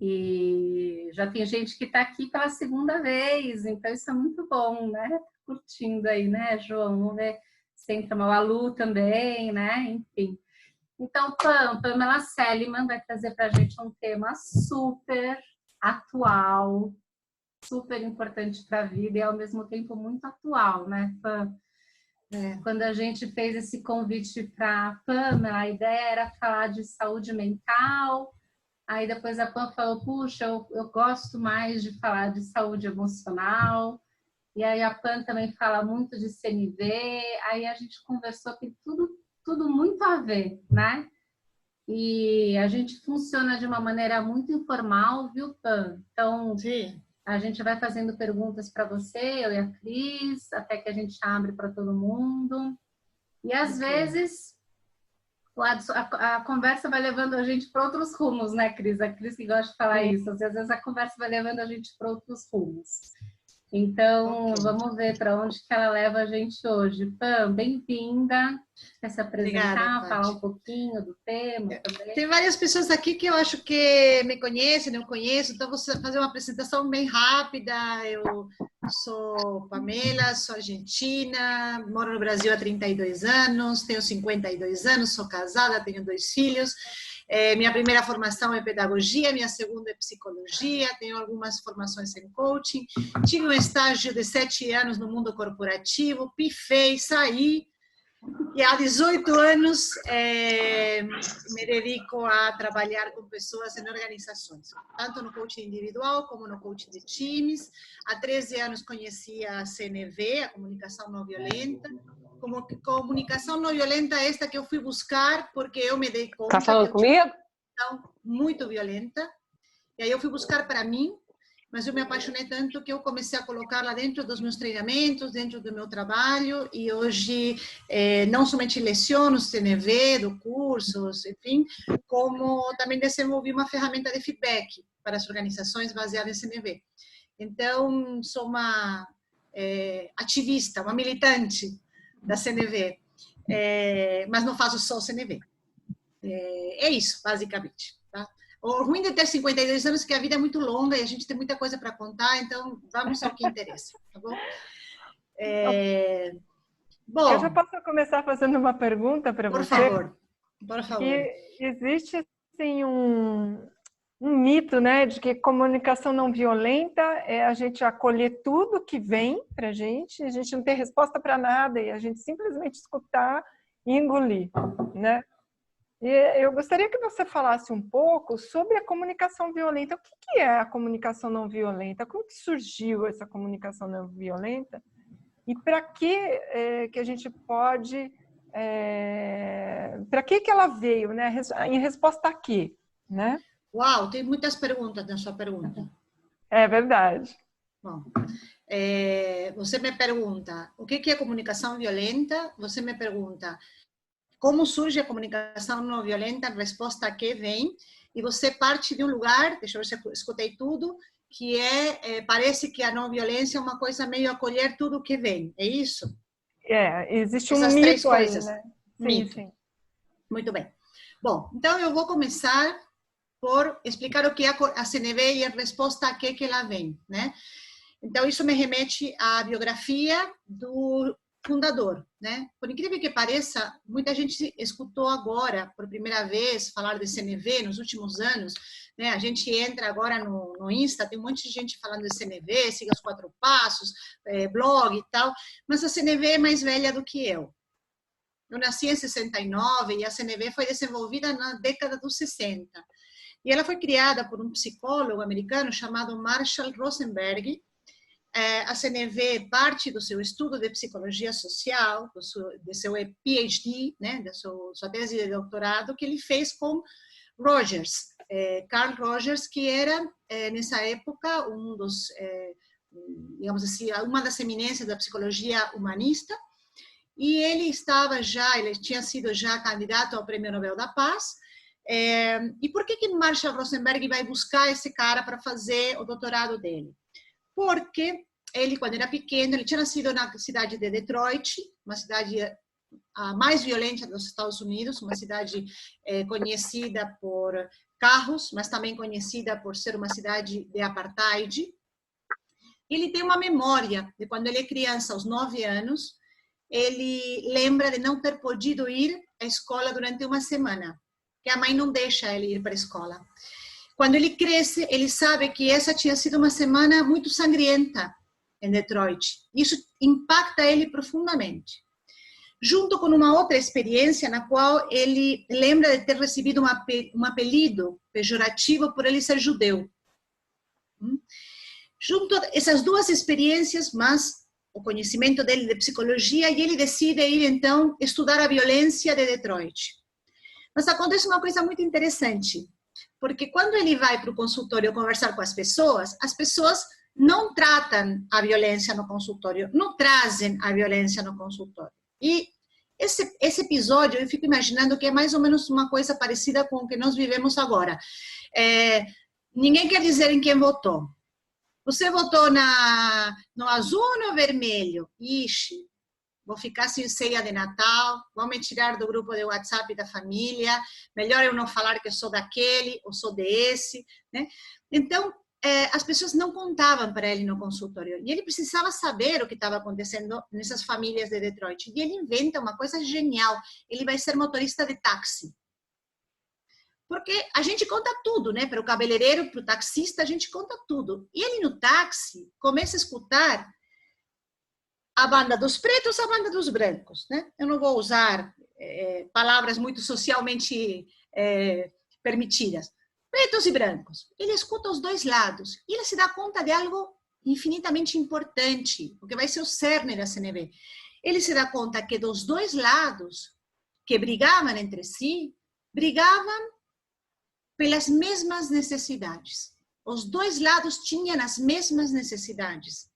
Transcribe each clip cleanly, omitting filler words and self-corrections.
E já tem gente que está aqui pela segunda vez, então isso é muito bom, né? Tá curtindo aí, né, João? Vamos ver se entra a Lu também, né? Enfim. Então, Pamela Seliman vai trazer para a gente um tema super atual, super importante para a vida e, ao mesmo tempo, muito atual, né, Pam? Quando a gente fez esse convite para a Pamela, a ideia era falar de saúde mental. Aí depois a Pam falou, puxa, eu gosto mais de falar de saúde emocional. E aí a Pam também fala muito de CNV. Aí a gente conversou que tudo muito a ver, né? E a gente funciona de uma maneira muito informal, viu, Pam? Então, sim, a gente vai fazendo perguntas para você, eu e a Cris, até que a gente abre para todo mundo. E às vezes a conversa vai levando a gente para outros rumos, né, Cris? A Cris que gosta de falar isso. Às vezes a conversa vai levando a gente para outros rumos. Então, vamos ver para onde que ela leva a gente hoje. Pam, bem-vinda. Quer se obrigada, apresentar, falar um Paty. pouquinho do tema também? Tem várias pessoas aqui que eu acho que me conhecem, não conheço, então vou fazer uma apresentação bem rápida. Eu sou Pamela, sou argentina, moro no Brasil há 32 anos, tenho 52 anos, sou casada, tenho 2 filhos. Minha primeira formação é pedagogia, minha segunda é psicologia, tenho algumas formações em coaching. Tive um estágio de 7 anos no mundo corporativo, pifei, saí. E há 18 anos me dedico a trabalhar com pessoas em organizações, tanto no coaching individual como no coaching de times. Há 13 anos conheci a CNV, a comunicação não violenta. Como comunicação não violenta esta que eu fui buscar porque eu me dei conta tá falando que eu tinha comigo? uma comunicação muito violenta. E aí eu fui buscar para mim, mas eu me apaixonei tanto que eu comecei a colocá-la dentro dos meus treinamentos, dentro do meu trabalho, e hoje não somente leciono CNV, do cursos, enfim, como também desenvolvi uma ferramenta de feedback para as organizações baseada em CNV. Então, sou uma ativista, uma militante da CNV, mas não faço só CNV. É isso, basicamente, tá? O ruim de ter 52 anos é que a vida é muito longa e a gente tem muita coisa para contar, então vamos ao que interessa, tá bom? Bom, eu já posso começar fazendo uma pergunta para você? Por favor. Que existe, assim, um mito, né, de que comunicação não violenta é a gente acolher tudo que vem para a gente não ter resposta para nada e a gente simplesmente escutar e engolir, né? E eu gostaria que você falasse um pouco sobre a comunicação violenta. O que é a comunicação não violenta? Como que surgiu essa comunicação não violenta? E para que a gente pode... para que ela veio, né? Em resposta a quê? Né? Uau, tem muitas perguntas na sua pergunta. É verdade. Bom, você me pergunta o que é comunicação violenta, você me pergunta como surge a comunicação não violenta, a resposta a que vem, e você parte de um lugar, deixa eu ver se eu escutei tudo, que parece que a não violência é uma coisa meio acolher tudo que vem, é isso? Existe Essas um três mito aí, coisas. né? Mito. Sim. Muito bem. Bom, então eu vou começar por explicar o que é a CNV e a resposta a que ela vem, né? Então, isso me remete à biografia do fundador, né? Por incrível que pareça, muita gente escutou agora, por primeira vez, falar de CNV nos últimos anos, né? A gente entra agora no Insta, tem um monte de gente falando de CNV, siga os 4 passos, blog e tal, mas a CNV é mais velha do que eu. Eu nasci em 69 e a CNV foi desenvolvida na década dos 60. E ela foi criada por um psicólogo americano chamado Marshall Rosenberg. A CNV parte do seu estudo de psicologia social, de seu PhD, né, da sua tese de doutorado, que ele fez com Rogers, Carl Rogers, que era, nessa época, digamos assim, uma das eminências da psicologia humanista, e ele tinha sido já candidato ao Prêmio Nobel da Paz. E por que Marshall Rosenberg vai buscar esse cara para fazer o doutorado dele? Porque ele, quando era pequeno, ele tinha nascido na cidade de Detroit, uma cidade a mais violenta dos Estados Unidos, uma cidade conhecida por carros, mas também conhecida por ser uma cidade de apartheid. Ele tem uma memória de quando ele é criança, aos 9 anos, ele lembra de não ter podido ir à escola durante uma semana, que a mãe não deixa ele ir para a escola. Quando ele cresce, ele sabe que essa tinha sido uma semana muito sangrienta em Detroit. Isso impacta ele profundamente. Junto com uma outra experiência na qual ele lembra de ter recebido um apelido pejorativo por ele ser judeu. Junto a essas duas experiências, mas o conhecimento dele de psicologia, e ele decide ir, então, estudar a violência de Detroit. Mas acontece uma coisa muito interessante, porque quando ele vai para o consultório conversar com as pessoas não tratam a violência no consultório, não trazem a violência no consultório. E esse episódio, eu fico imaginando que é mais ou menos uma coisa parecida com o que nós vivemos agora. Ninguém quer dizer em quem votou. Você votou no azul ou no vermelho? Ixi, vou ficar sem ceia de Natal, vão me tirar do grupo de WhatsApp da família, melhor eu não falar que eu sou daquele ou sou desse, né? Então, as pessoas não contavam para ele no consultório, e ele precisava saber o que estava acontecendo nessas famílias de Detroit, e ele inventa uma coisa genial, ele vai ser motorista de táxi. Porque a gente conta tudo, né? Para o cabeleireiro, para o taxista, a gente conta tudo. E ele no táxi começa a escutar a banda dos pretos, a banda dos brancos, né? Eu não vou usar palavras muito socialmente permitidas. Pretos e brancos. Ele escuta os dois lados e ele se dá conta de algo infinitamente importante, porque vai ser o cerne da CNV. Ele se dá conta que dos dois lados que brigavam entre si, brigavam pelas mesmas necessidades. Os dois lados tinham as mesmas necessidades.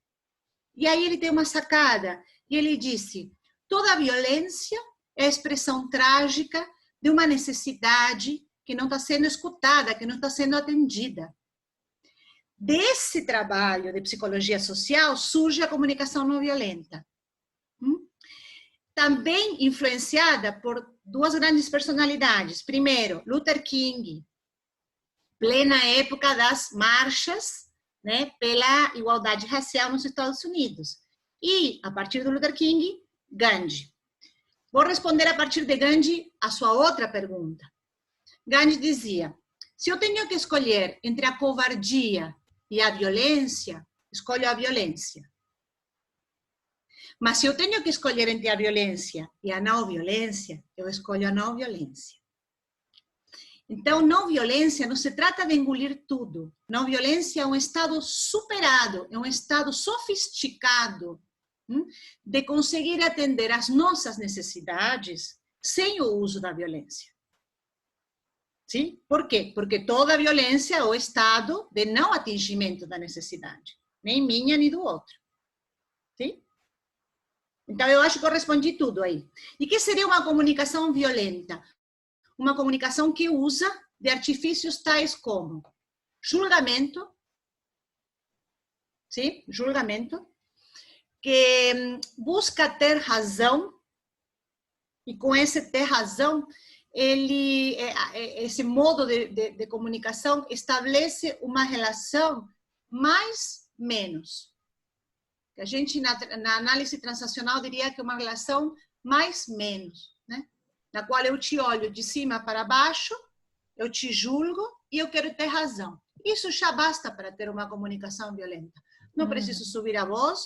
E aí ele tem uma sacada, e ele disse, toda violência é a expressão trágica de uma necessidade que não está sendo escutada, que não está sendo atendida. Desse trabalho de psicologia social surge a comunicação não violenta. Também influenciada por duas grandes personalidades. Primeiro, Luther King, plena época das marchas, né, pela igualdade racial nos Estados Unidos. E, a partir do Luther King, Gandhi. Vou responder a partir de Gandhi a sua outra pergunta. Gandhi dizia, se eu tenho que escolher entre a covardia e a violência, escolho a violência. Mas se eu tenho que escolher entre a violência e a não violência, eu escolho a não violência. Então, não violência não se trata de engolir tudo. Não violência é um estado superado, é um estado sofisticado de conseguir atender às nossas necessidades sem o uso da violência. Sim? Por quê? Porque toda violência é o estado de não atingimento da necessidade, nem minha, nem do outro. Sim? Então, eu acho que eu respondi tudo aí. E o que seria uma comunicação violenta? Uma comunicação que usa de artifícios tais como julgamento, sim? Julgamento, que busca ter razão, e com esse ter razão, esse modo de comunicação estabelece uma relação mais-menos. A gente, na análise transacional, diria que é uma relação mais-menos, né? Na qual eu te olho de cima para baixo, eu te julgo e eu quero ter razão. Isso já basta para ter uma comunicação violenta. Não preciso subir a voz,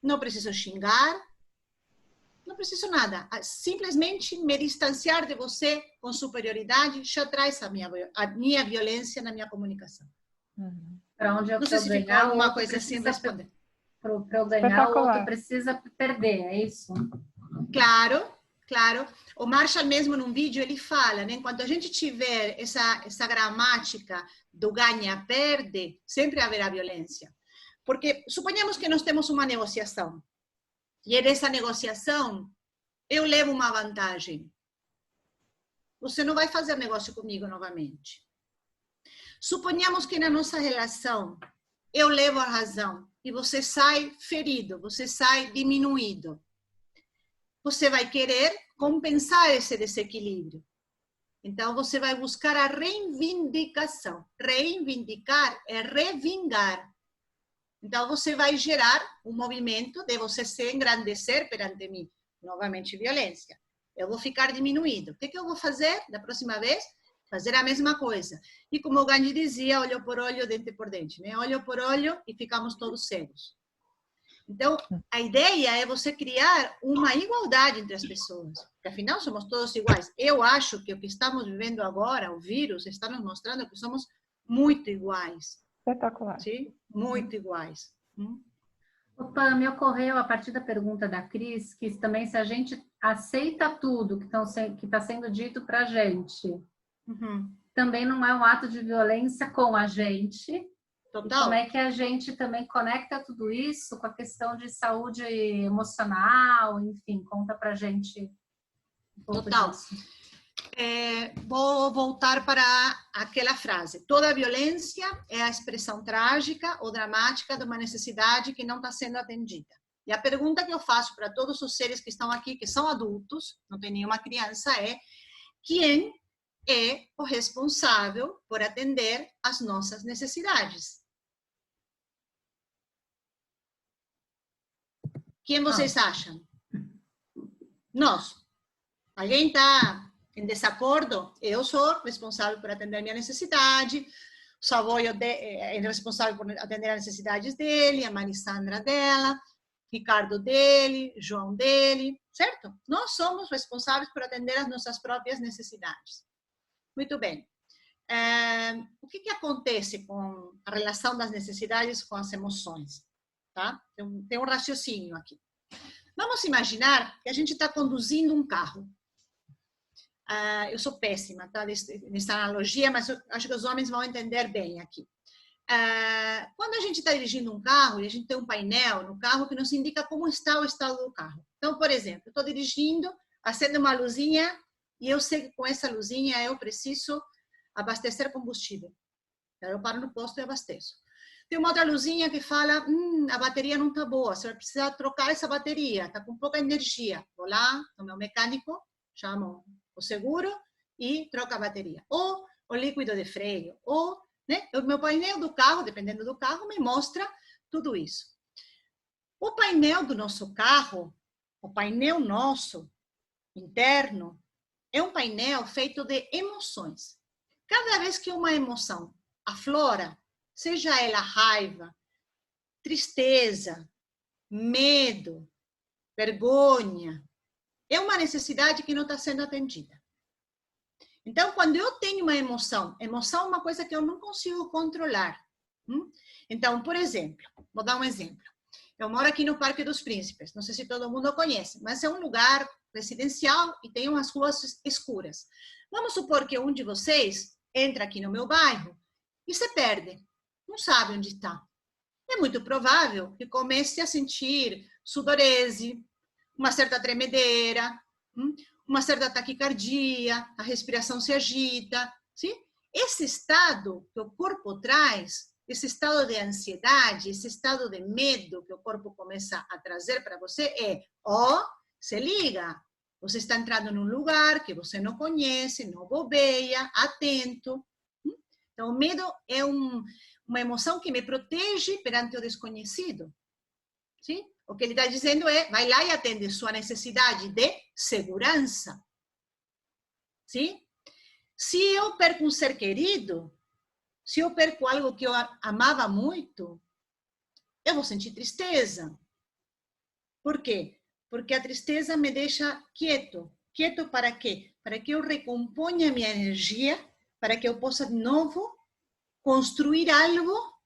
não preciso xingar, não preciso nada. Simplesmente me distanciar de você com superioridade já traz a minha violência na minha comunicação. Para onde eu não sei se ficou alguma coisa assim responder. Para eu ganhar, o outro precisa perder, é isso? Claro, claro. O Marshall mesmo num vídeo ele fala, né? Enquanto a gente tiver essa gramática do ganha-perde, sempre haverá violência. Porque suponhamos que nós temos uma negociação. E nessa negociação, eu levo uma vantagem. Você não vai fazer negócio comigo novamente. Suponhamos que na nossa relação, eu levo a razão e você sai ferido, você sai diminuído. Você vai querer compensar esse desequilíbrio. Então, você vai buscar a reivindicação. Reivindicar é revingar. Então, você vai gerar um movimento de você se engrandecer perante mim. Novamente, violência. Eu vou ficar diminuído. O que eu vou fazer da próxima vez? Fazer a mesma coisa. E como o Gandhi dizia, olho por olho, dente por dente. Né? Olho por olho e ficamos todos cegos. Então, a ideia é você criar uma igualdade entre as pessoas, porque afinal somos todos iguais. Eu acho que o que estamos vivendo agora, o vírus, está nos mostrando que somos muito iguais. Espetacular. Sim? Muito iguais. Opa, me ocorreu, a partir da pergunta da Cris, que também se a gente aceita tudo que está sendo dito para a gente, também não é um ato de violência com a gente. Total. E como é que a gente também conecta tudo isso com a questão de saúde emocional, enfim, conta pra gente um pouco Total. disso. Vou voltar para aquela frase. Toda violência é a expressão trágica ou dramática de uma necessidade que não está sendo atendida. E a pergunta que eu faço para todos os seres que estão aqui, que são adultos, não tem nenhuma criança, é: quem é o responsável por atender às nossas necessidades? Quem vocês acham? Nós. Alguém está em desacordo? Eu sou responsável por atender minha necessidade, o Savoio é responsável por atender as necessidades dele, a Marissandra dela, Ricardo dele, João dele, certo? Nós somos responsáveis por atender as nossas próprias necessidades. Muito bem. O que acontece com a relação das necessidades com as emoções? Tá? Tem um raciocínio aqui. Vamos imaginar que a gente está conduzindo um carro. Eu sou péssima, tá, nessa analogia, mas eu acho que os homens vão entender bem aqui. Quando a gente está dirigindo um carro, e a gente tem um painel no carro que nos indica como está o estado do carro. Então, por exemplo, eu estou dirigindo, acendo uma luzinha, e eu sei que com essa luzinha eu preciso abastecer combustível. Então, eu paro no posto e abasteço. Tem uma outra luzinha que fala, a bateria não está boa, você vai precisar trocar essa bateria, está com pouca energia. Vou lá no meu mecânico, chamo o seguro e troco a bateria. Ou o líquido de freio, ou né, o meu painel do carro, dependendo do carro, me mostra tudo isso. O painel do nosso carro, o painel nosso, interno, é um painel feito de emoções. Cada vez que uma emoção aflora, seja ela raiva, tristeza, medo, vergonha, é uma necessidade que não está sendo atendida. Então, quando eu tenho uma emoção é uma coisa que eu não consigo controlar. Então, por exemplo, vou dar um exemplo. Eu moro aqui no Parque dos Príncipes, não sei se todo mundo conhece, mas é um lugar residencial e tem umas ruas escuras. Vamos supor que um de vocês entra aqui no meu bairro e se perde, não sabe onde está. É muito provável que comece a sentir sudorese, uma certa tremedeira, uma certa taquicardia, a respiração se agita. Sim? Esse estado que o corpo traz, esse estado de ansiedade, esse estado de medo que o corpo começa a trazer para você se liga, você está entrando num lugar que você não conhece, não bobeia, atento. Então, o medo é uma emoção que me protege perante o desconhecido. Sim? O que ele está dizendo é, vai lá e atende sua necessidade de segurança. Sim? Se eu perco um ser querido, se eu perco algo que eu amava muito, eu vou sentir tristeza. Por quê? Porque a tristeza me deixa quieto. Quieto para quê? Para que eu recomponha minha energia, para que eu possa de novo construir algo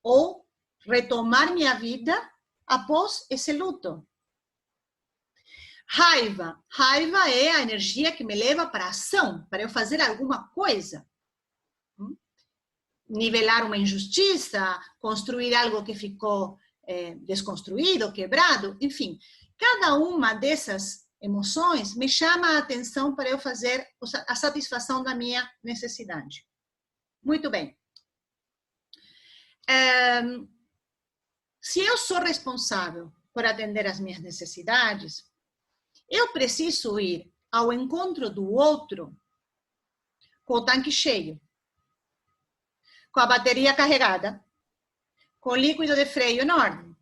ou retomar minha vida após esse luto. Raiva. Raiva é a energia que me leva para a ação, para eu fazer alguma coisa. Nivelar uma injustiça, construir algo que ficou desconstruído, quebrado, enfim. Cada uma dessas emoções me chama a atenção para eu fazer a satisfação da minha necessidade. Muito bem. Se eu sou responsável por atender às minhas necessidades, eu preciso ir ao encontro do outro com o tanque cheio, com a bateria carregada, com o líquido de freio enorme.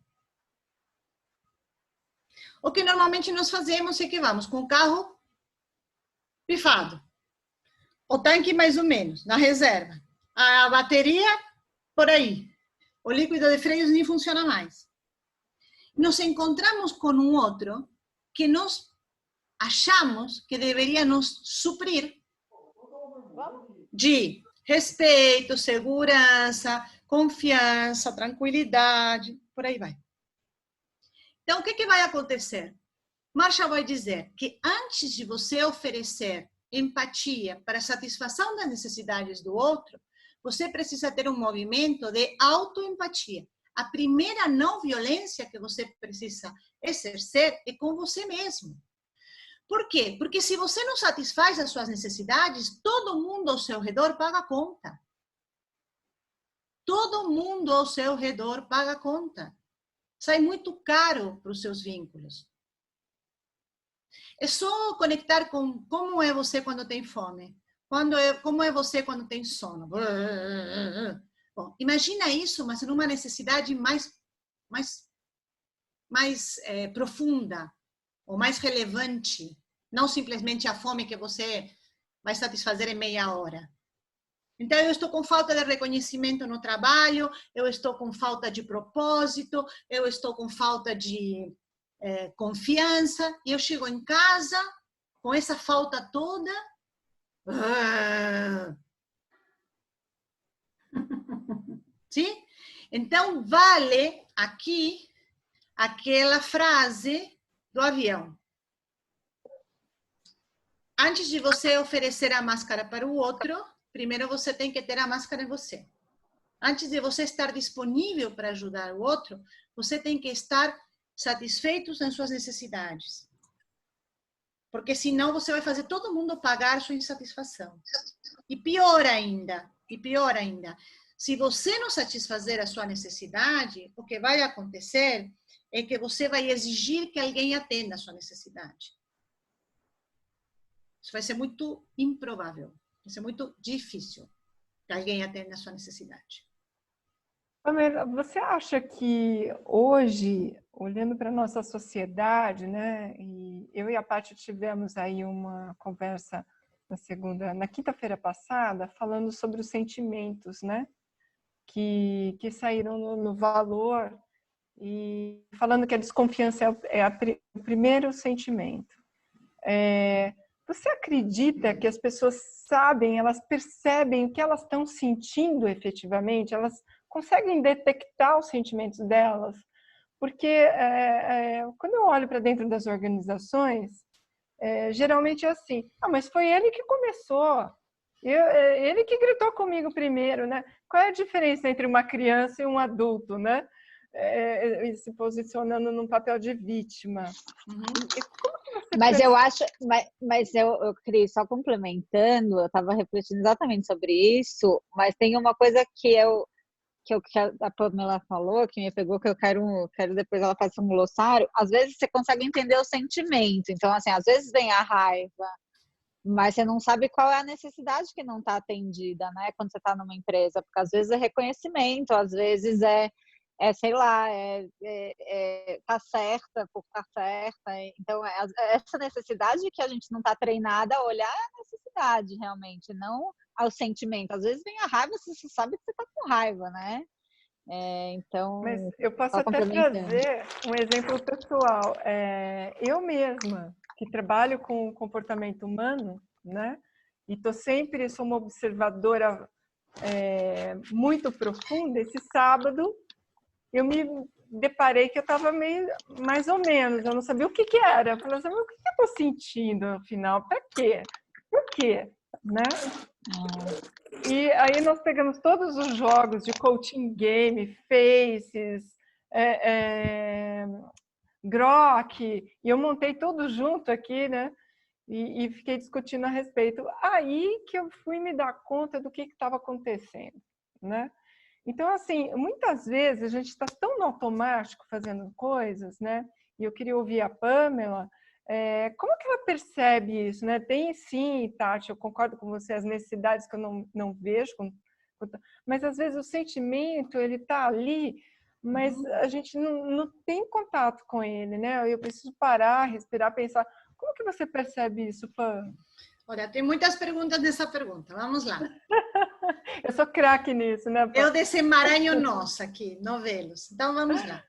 O que normalmente nós fazemos é que vamos com o carro pifado, o tanque mais ou menos, na reserva, a bateria por aí, o líquido de freios nem funciona mais. Nos encontramos com um outro que nós achamos que deveria nos suprir de respeito, segurança, confiança, tranquilidade, por aí vai. Então, o que vai acontecer? Marshall vai dizer que antes de você oferecer empatia para a satisfação das necessidades do outro, você precisa ter um movimento de autoempatia. A primeira não violência que você precisa exercer é com você mesmo. Por quê? Porque se você não satisfaz as suas necessidades, todo mundo ao seu redor paga a conta. Todo mundo ao seu redor paga a conta. Sai muito caro para os seus vínculos. É só conectar com como é você quando tem fome. Como é você quando tem sono. Bom, imagina isso, mas numa necessidade mais profunda, ou mais relevante. Não simplesmente a fome que você vai satisfazer em meia hora. Então, eu estou com falta de reconhecimento no trabalho, eu estou com falta de propósito, eu estou com falta de confiança, e eu chego em casa com essa falta toda. Sim? Então, vale aqui aquela frase do avião. Antes de você oferecer a máscara para o outro, primeiro você tem que ter a máscara em você. Antes de você estar disponível para ajudar o outro, você tem que estar satisfeito nas suas necessidades. Porque senão você vai fazer todo mundo pagar sua insatisfação. E pior ainda, se você não satisfazer a sua necessidade, o que vai acontecer é que você vai exigir que alguém atenda a sua necessidade. Isso vai ser muito improvável, vai ser muito difícil que alguém atenda a sua necessidade. Pamela, você acha que hoje, olhando para a nossa sociedade, né, e eu e a Paty tivemos aí uma conversa na quinta-feira passada, falando sobre os sentimentos, né, que saíram no valor, e falando que a desconfiança é o primeiro sentimento. Você acredita que as pessoas sabem, elas percebem o que elas estão sentindo efetivamente? Elas conseguem detectar os sentimentos delas? Porque quando eu olho para dentro das organizações, geralmente é assim, mas foi ele que começou, ele que gritou comigo primeiro, né? Qual é a diferença entre uma criança e um adulto, né? Se posicionando num papel de vítima. Mas eu acho, mas eu queria só complementando, eu estava refletindo exatamente sobre isso, mas tem uma coisa que a Pamela falou, que me pegou, que eu quero depois ela faça um glossário. Às vezes você consegue entender o sentimento, então assim, às vezes vem a raiva, mas você não sabe qual é a necessidade que não está atendida, né? Quando você está numa empresa, porque às vezes é reconhecimento, às vezes sei lá, tá certa por estar certa. Então, essa necessidade que a gente não está treinada a olhar é a necessidade, realmente, não ao sentimento. Às vezes vem a raiva, você sabe que você está com raiva, né? Então, mas eu posso até trazer um exemplo pessoal. Eu mesma, que trabalho com comportamento humano, né? E sou uma observadora muito profunda. Esse sábado, eu me deparei que eu estava meio, mais ou menos, eu não sabia o que era. Eu falei assim, mas o que eu estou sentindo, afinal? Para quê? Por quê? Né? E aí nós pegamos todos os jogos de coaching game, Faces, Grok, e eu montei tudo junto aqui, né? E fiquei discutindo a respeito. Aí que eu fui me dar conta do que estava acontecendo, né? Então, assim, muitas vezes a gente está tão no automático fazendo coisas, né? E eu queria ouvir a Pamela, Como que ela percebe isso, né? Tem sim, Tati, eu concordo com você, as necessidades que eu não vejo, mas às vezes o sentimento, ele tá ali, mas a gente não tem contato com ele, né? Eu preciso parar, respirar, pensar. Como que você percebe isso, Pam? Olha, tem muitas perguntas nessa pergunta. Vamos lá. Eu sou craque nisso, né, Pam? Eu desemaranho nós aqui, novelos. Então, vamos lá.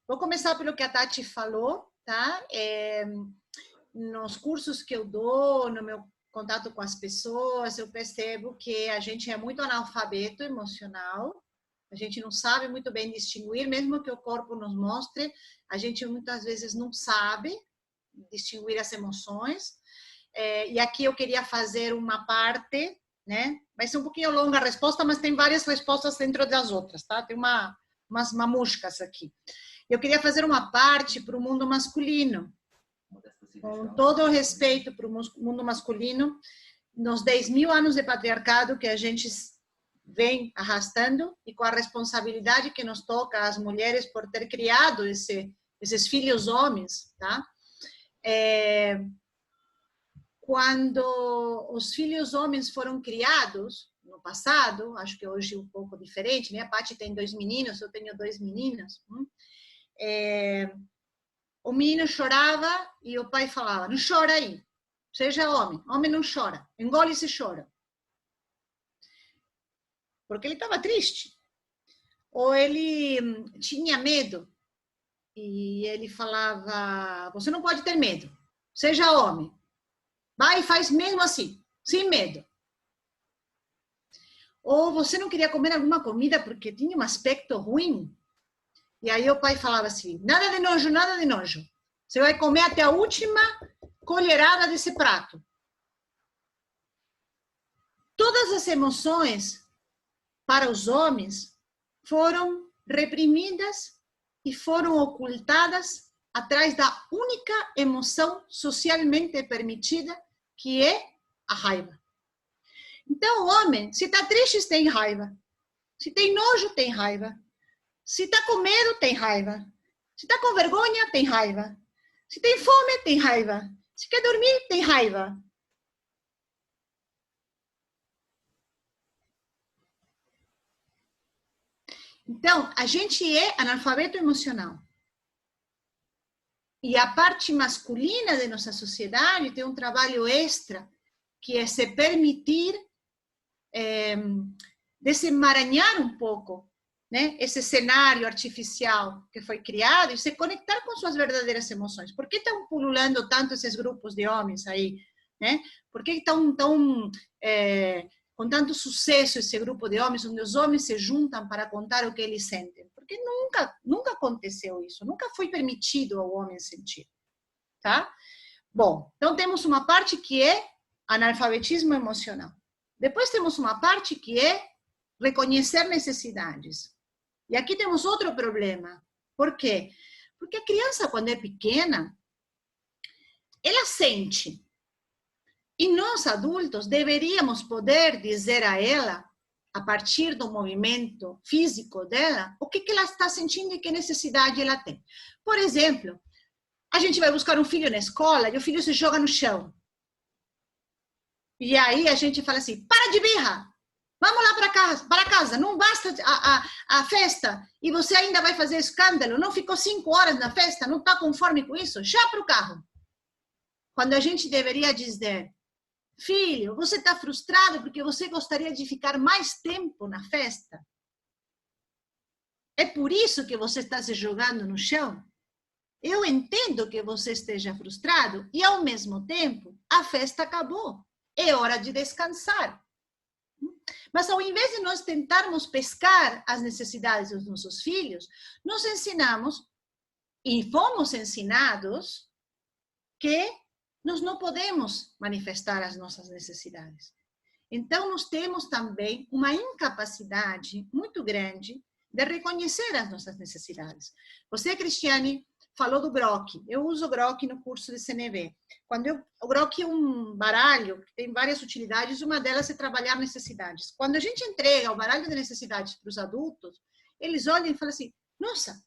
Vou começar pelo que a Tati falou, tá? Nos cursos que eu dou, no meu contato com as pessoas, eu percebo que a gente é muito analfabeto emocional, a gente não sabe muito bem distinguir, mesmo que o corpo nos mostre, a gente muitas vezes não sabe distinguir as emoções. E aqui eu queria fazer uma parte, né? Vai ser um pouquinho longa a resposta, mas tem várias respostas dentro das outras, tá? Tem umas mamuscas aqui. Eu queria fazer uma parte para o mundo masculino, com todo o respeito para o mundo masculino, nos 10.000 anos de patriarcado que a gente vem arrastando e com a responsabilidade que nos toca às mulheres por ter criado esses filhos homens, tá? Quando os filhos homens foram criados, no passado, acho que hoje um pouco diferente, né? A Paty tem 2 meninos, eu tenho 2 meninas. O menino chorava e o pai falava, não chora aí, seja homem, homem não chora, engole esse choro. Porque ele estava triste. Ou ele tinha medo e ele falava, você não pode ter medo, seja homem. Vai e faz mesmo assim, sem medo. Ou você não queria comer alguma comida porque tinha um aspecto ruim. E aí o pai falava assim, nada de nojo, nada de nojo. Você vai comer até a última colherada desse prato. Todas as emoções para os homens foram reprimidas e foram ocultadas atrás da única emoção socialmente permitida, que é a raiva. Então, o homem, se está triste, tem raiva. Se tem nojo, tem raiva. Se está com medo, tem raiva. Se está com vergonha, tem raiva. Se tem fome, tem raiva. Se quer dormir, tem raiva. Então, a gente é analfabeto emocional. E a parte masculina de nossa sociedade tem um trabalho extra, que é se permitir desemaranhar um pouco, né, esse cenário artificial que foi criado e se conectar com suas verdadeiras emoções. Por que estão pululando tanto esses grupos de homens aí? Né? Por que estão com tanto sucesso esse grupo de homens, onde os homens se juntam para contar o que eles sentem? Porque nunca aconteceu isso, nunca foi permitido ao homem sentir. Tá? Bom, então temos uma parte que é analfabetismo emocional. Depois temos uma parte que é reconhecer necessidades. E aqui temos outro problema. Por quê? Porque a criança, quando é pequena, ela sente. E nós, adultos, deveríamos poder dizer a ela, a partir do movimento físico dela, o que ela está sentindo e que necessidade ela tem. Por exemplo, a gente vai buscar um filho na escola e o filho se joga no chão. E aí a gente fala assim, para de birra, vamos lá para casa, não basta a festa e você ainda vai fazer escândalo, não ficou 5 horas na festa, não está conforme com isso, já para o carro. Quando a gente deveria dizer, filho, você está frustrado porque você gostaria de ficar mais tempo na festa? É por isso que você está se jogando no chão? Eu entendo que você esteja frustrado e, ao mesmo tempo, a festa acabou. É hora de descansar. Mas, ao invés de nós tentarmos pescar as necessidades dos nossos filhos, nós ensinamos, e fomos ensinados, que nós não podemos manifestar as nossas necessidades. Então, nós temos também uma incapacidade muito grande de reconhecer as nossas necessidades. Você, Cristiane, falou do Grok. Eu uso o Grok no curso de CNV. O Grok é um baralho que tem várias utilidades, uma delas é trabalhar necessidades. Quando a gente entrega o baralho de necessidades para os adultos, eles olham e falam assim, nossa,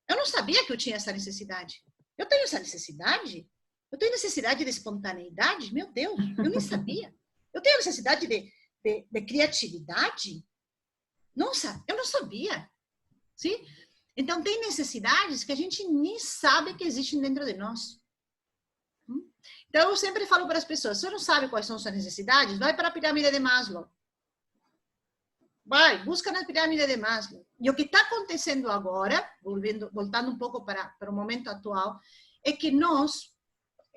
eu não sabia que eu tinha essa necessidade. Eu tenho essa necessidade? Eu tenho necessidade de espontaneidade? Meu Deus, eu nem sabia. Eu tenho necessidade de criatividade? Nossa, eu não sabia. Sim? Então, tem necessidades que a gente nem sabe que existem dentro de nós. Então, eu sempre falo para as pessoas, se você não sabe quais são suas necessidades, vai para a pirâmide de Maslow. Vai, busca na pirâmide de Maslow. E o que está acontecendo agora, voltando um pouco para o momento atual, é que nós,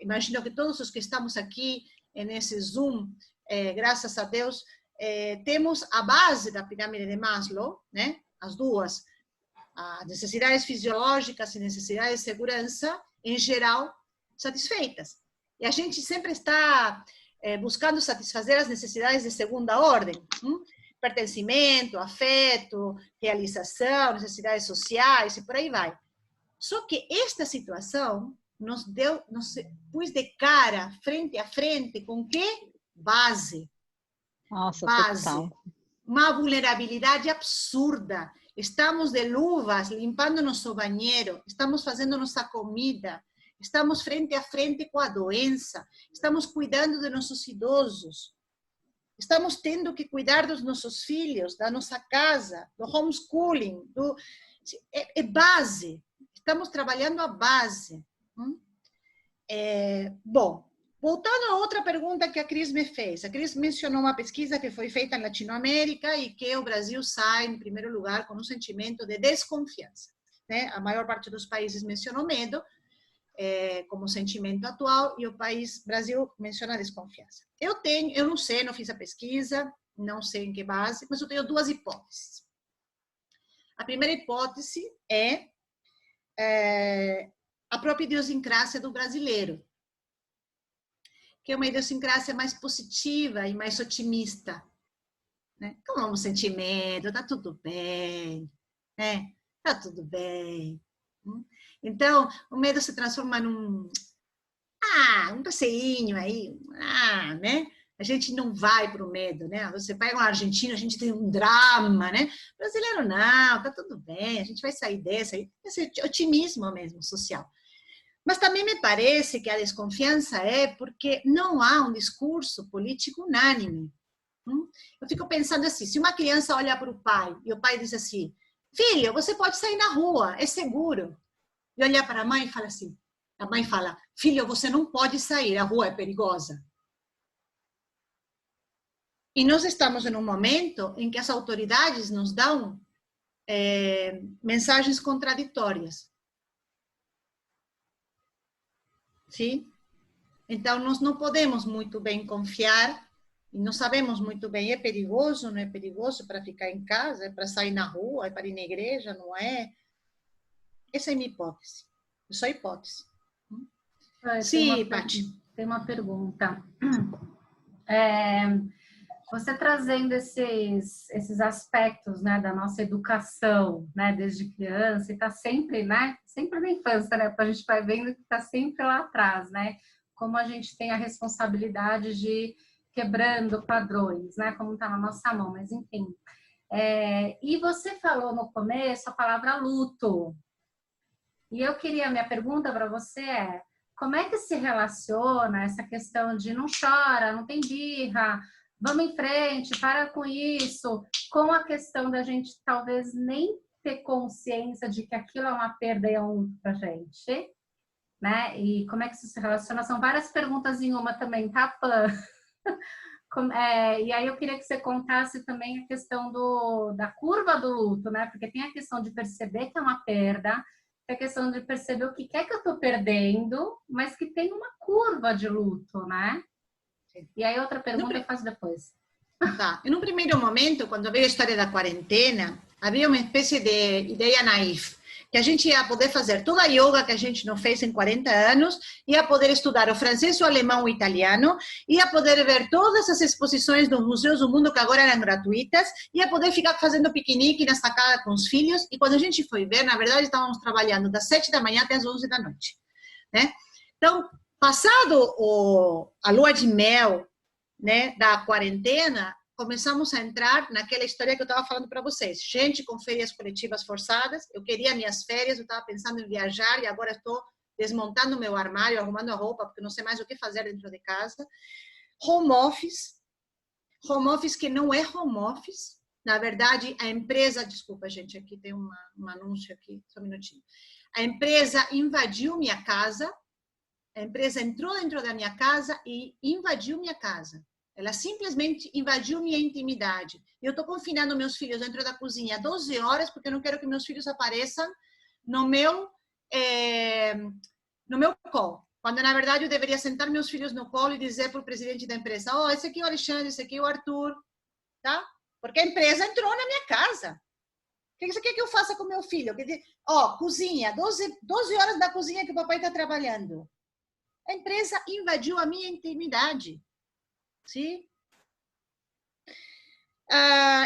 imagino que todos os que estamos aqui nesse Zoom, graças a Deus, temos a base da pirâmide de Maslow, né? As duas, as necessidades fisiológicas e necessidades de segurança, em geral, satisfeitas. E a gente sempre está buscando satisfazer as necessidades de segunda ordem, pertencimento, afeto, realização, necessidades sociais e por aí vai. Só que esta situação nos pôs de cara, frente a frente, com que? Base. Nossa, base. Total. Uma vulnerabilidade absurda. Estamos de luvas, limpando nosso banheiro, estamos fazendo nossa comida, estamos frente a frente com a doença, estamos cuidando de nossos idosos, estamos tendo que cuidar dos nossos filhos, da nossa casa, do homeschooling, é base, estamos trabalhando a base. Bom, voltando a outra pergunta que a Cris me fez. A Cris mencionou uma pesquisa que foi feita em Latinoamérica e que o Brasil sai em primeiro lugar com um sentimento de desconfiança, né? A maior parte dos países mencionou medo como sentimento atual e o Brasil menciona desconfiança. Eu não sei, não fiz a pesquisa, não sei em que base, mas eu tenho duas hipóteses. A primeira hipótese é a própria idiosincrásia do brasileiro, que é uma idiosincrásia mais positiva e mais otimista, né? Então, vamos sentir medo, tá tudo bem, né? Tá tudo bem. Então, o medo se transforma num um passeinho aí, né? A gente não vai para o medo, né? Você pega um argentino, a gente tem um drama, né? Brasileiro não, tá tudo bem, a gente vai sair dessa, esse otimismo mesmo social. Mas também me parece que a desconfiança é porque não há um discurso político unânime. Eu fico pensando assim, se uma criança olha para o pai e o pai diz assim, filho, você pode sair na rua, é seguro. E olha para a mãe e fala assim, a mãe fala, filho, você não pode sair, a rua é perigosa. E nós estamos em um momento em que as autoridades nos dão mensagens contraditórias. Sim? Então, nós não podemos muito bem confiar e não sabemos muito bem, é perigoso, não é perigoso para ficar em casa, é para sair na rua, é para ir na igreja, não é? Essa é a minha hipótese. É só hipótese. Sim, Paty. Tem uma pergunta. Você trazendo esses aspectos, né, da nossa educação, né, desde criança, e está sempre, né, sempre na infância, né, a gente vai vendo que está sempre lá atrás, né, como a gente tem a responsabilidade de ir quebrando padrões, né, como está na nossa mão, mas enfim. E você falou no começo a palavra luto, e eu queria, minha pergunta para você é, como é que se relaciona essa questão de não chora, não tem birra, vamos em frente, para com isso, com a questão da gente talvez nem ter consciência de que aquilo é uma perda e é um luto para a gente, né? E como é que isso se relaciona? São várias perguntas em uma também, tá, Pan? E aí eu queria que você contasse também a questão da curva do luto, né? Porque tem a questão de perceber que é uma perda, tem a questão de perceber o que é que eu estou perdendo, mas que tem uma curva de luto, né? E aí outra pergunta eu faço depois. Tá. Em um primeiro momento, quando veio a história da quarentena, havia uma espécie de ideia naif, que a gente ia poder fazer toda a yoga que a gente não fez em 40 anos, ia poder estudar o francês, o alemão, o italiano, ia poder ver todas as exposições dos museus do mundo que agora eram gratuitas, ia poder ficar fazendo piquenique na sacada com os filhos, e quando a gente foi ver, na verdade, estávamos trabalhando das 7 da manhã até as 11 da noite, né? Então, passado a lua de mel, né, da quarentena, começamos a entrar naquela história que eu estava falando para vocês. Gente com férias coletivas forçadas, eu queria minhas férias, eu estava pensando em viajar e agora estou desmontando meu armário, arrumando a roupa, porque não sei mais o que fazer dentro de casa. Home office que não é home office. Na verdade, a empresa, desculpa, gente, aqui tem um anúncio aqui, só um minutinho. A empresa invadiu minha casa, a empresa entrou dentro da minha casa e invadiu minha casa. Ela simplesmente invadiu minha intimidade. Eu estou confinando meus filhos dentro da cozinha 12 horas, porque eu não quero que meus filhos apareçam no meu colo. Quando, na verdade, eu deveria sentar meus filhos no colo e dizer para o presidente da empresa, oh, esse aqui é o Alexandre, esse aqui é o Arthur, tá? Porque a empresa entrou na minha casa. O que você quer que eu faça com meu filho? Ó, cozinha, 12 horas da cozinha que o papai está trabalhando. A empresa invadiu a minha intimidade. Sim?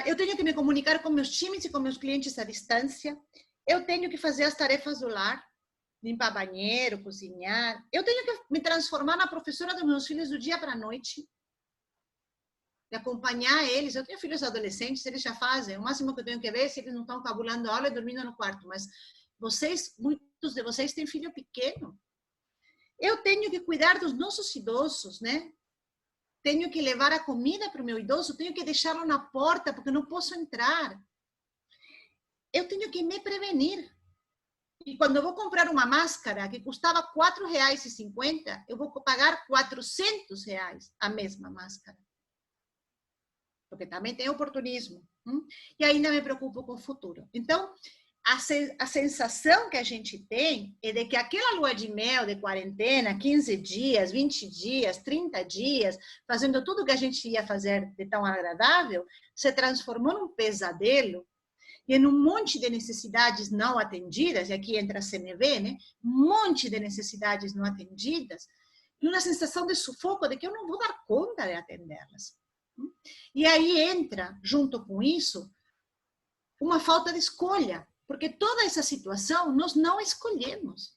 Eu tenho que me comunicar com meus times e com meus clientes à distância. Eu tenho que fazer as tarefas do lar, limpar banheiro, cozinhar. Eu tenho que me transformar na professora dos meus filhos do dia para a noite, de acompanhar eles. Eu tenho filhos adolescentes, eles já fazem. O máximo que eu tenho que ver é se eles não estão cabulando a aula e dormindo no quarto. Mas vocês, muitos de vocês têm filho pequeno. Eu tenho que cuidar dos nossos idosos, né? Tenho que levar a comida para o meu idoso, tenho que deixá-lo na porta, porque não posso entrar. Eu tenho que me prevenir. E quando eu vou comprar uma máscara que custava R$ 4,50, eu vou pagar R$ 400 a mesma máscara. Porque também tem oportunismo. E ainda me preocupo com o futuro. Então, a sensação que a gente tem é de que aquela lua de mel de quarentena, 15 dias, 20 dias, 30 dias, fazendo tudo que a gente ia fazer de tão agradável, se transformou num pesadelo e em um monte de necessidades não atendidas, e aqui entra a CNV, né? Um monte de necessidades não atendidas, e uma sensação de sufoco de que eu não vou dar conta de atendê-las. E aí entra, junto com isso, uma falta de escolha, porque toda essa situação nós não escolhemos.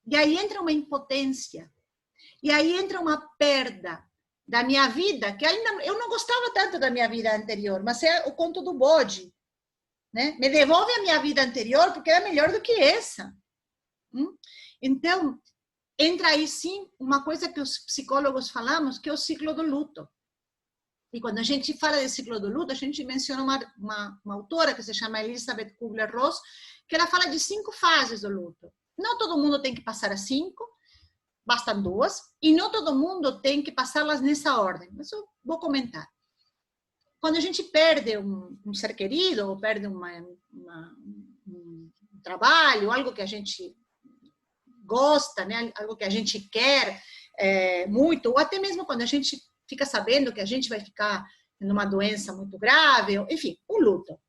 E aí entra uma impotência, e aí entra uma perda da minha vida, que ainda eu não gostava tanto da minha vida anterior, mas é o conto do bode, né? Me devolve a minha vida anterior, porque era melhor do que essa. Então, entra aí sim uma coisa que os psicólogos falamos, que é o ciclo do luto. E quando a gente fala de ciclo do luto, a gente menciona uma autora que se chama Elizabeth Kubler-Ross, que ela fala de 5 fases do luto. Não todo mundo tem que passar as 5, bastam 2, e não todo mundo tem que passá-las nessa ordem, mas eu vou comentar. Quando a gente perde um ser querido, ou perde um trabalho, algo que a gente gosta, né? Algo que a gente quer muito, ou até mesmo quando a gente fica sabendo que a gente vai ficar numa doença muito grave, enfim, o luto.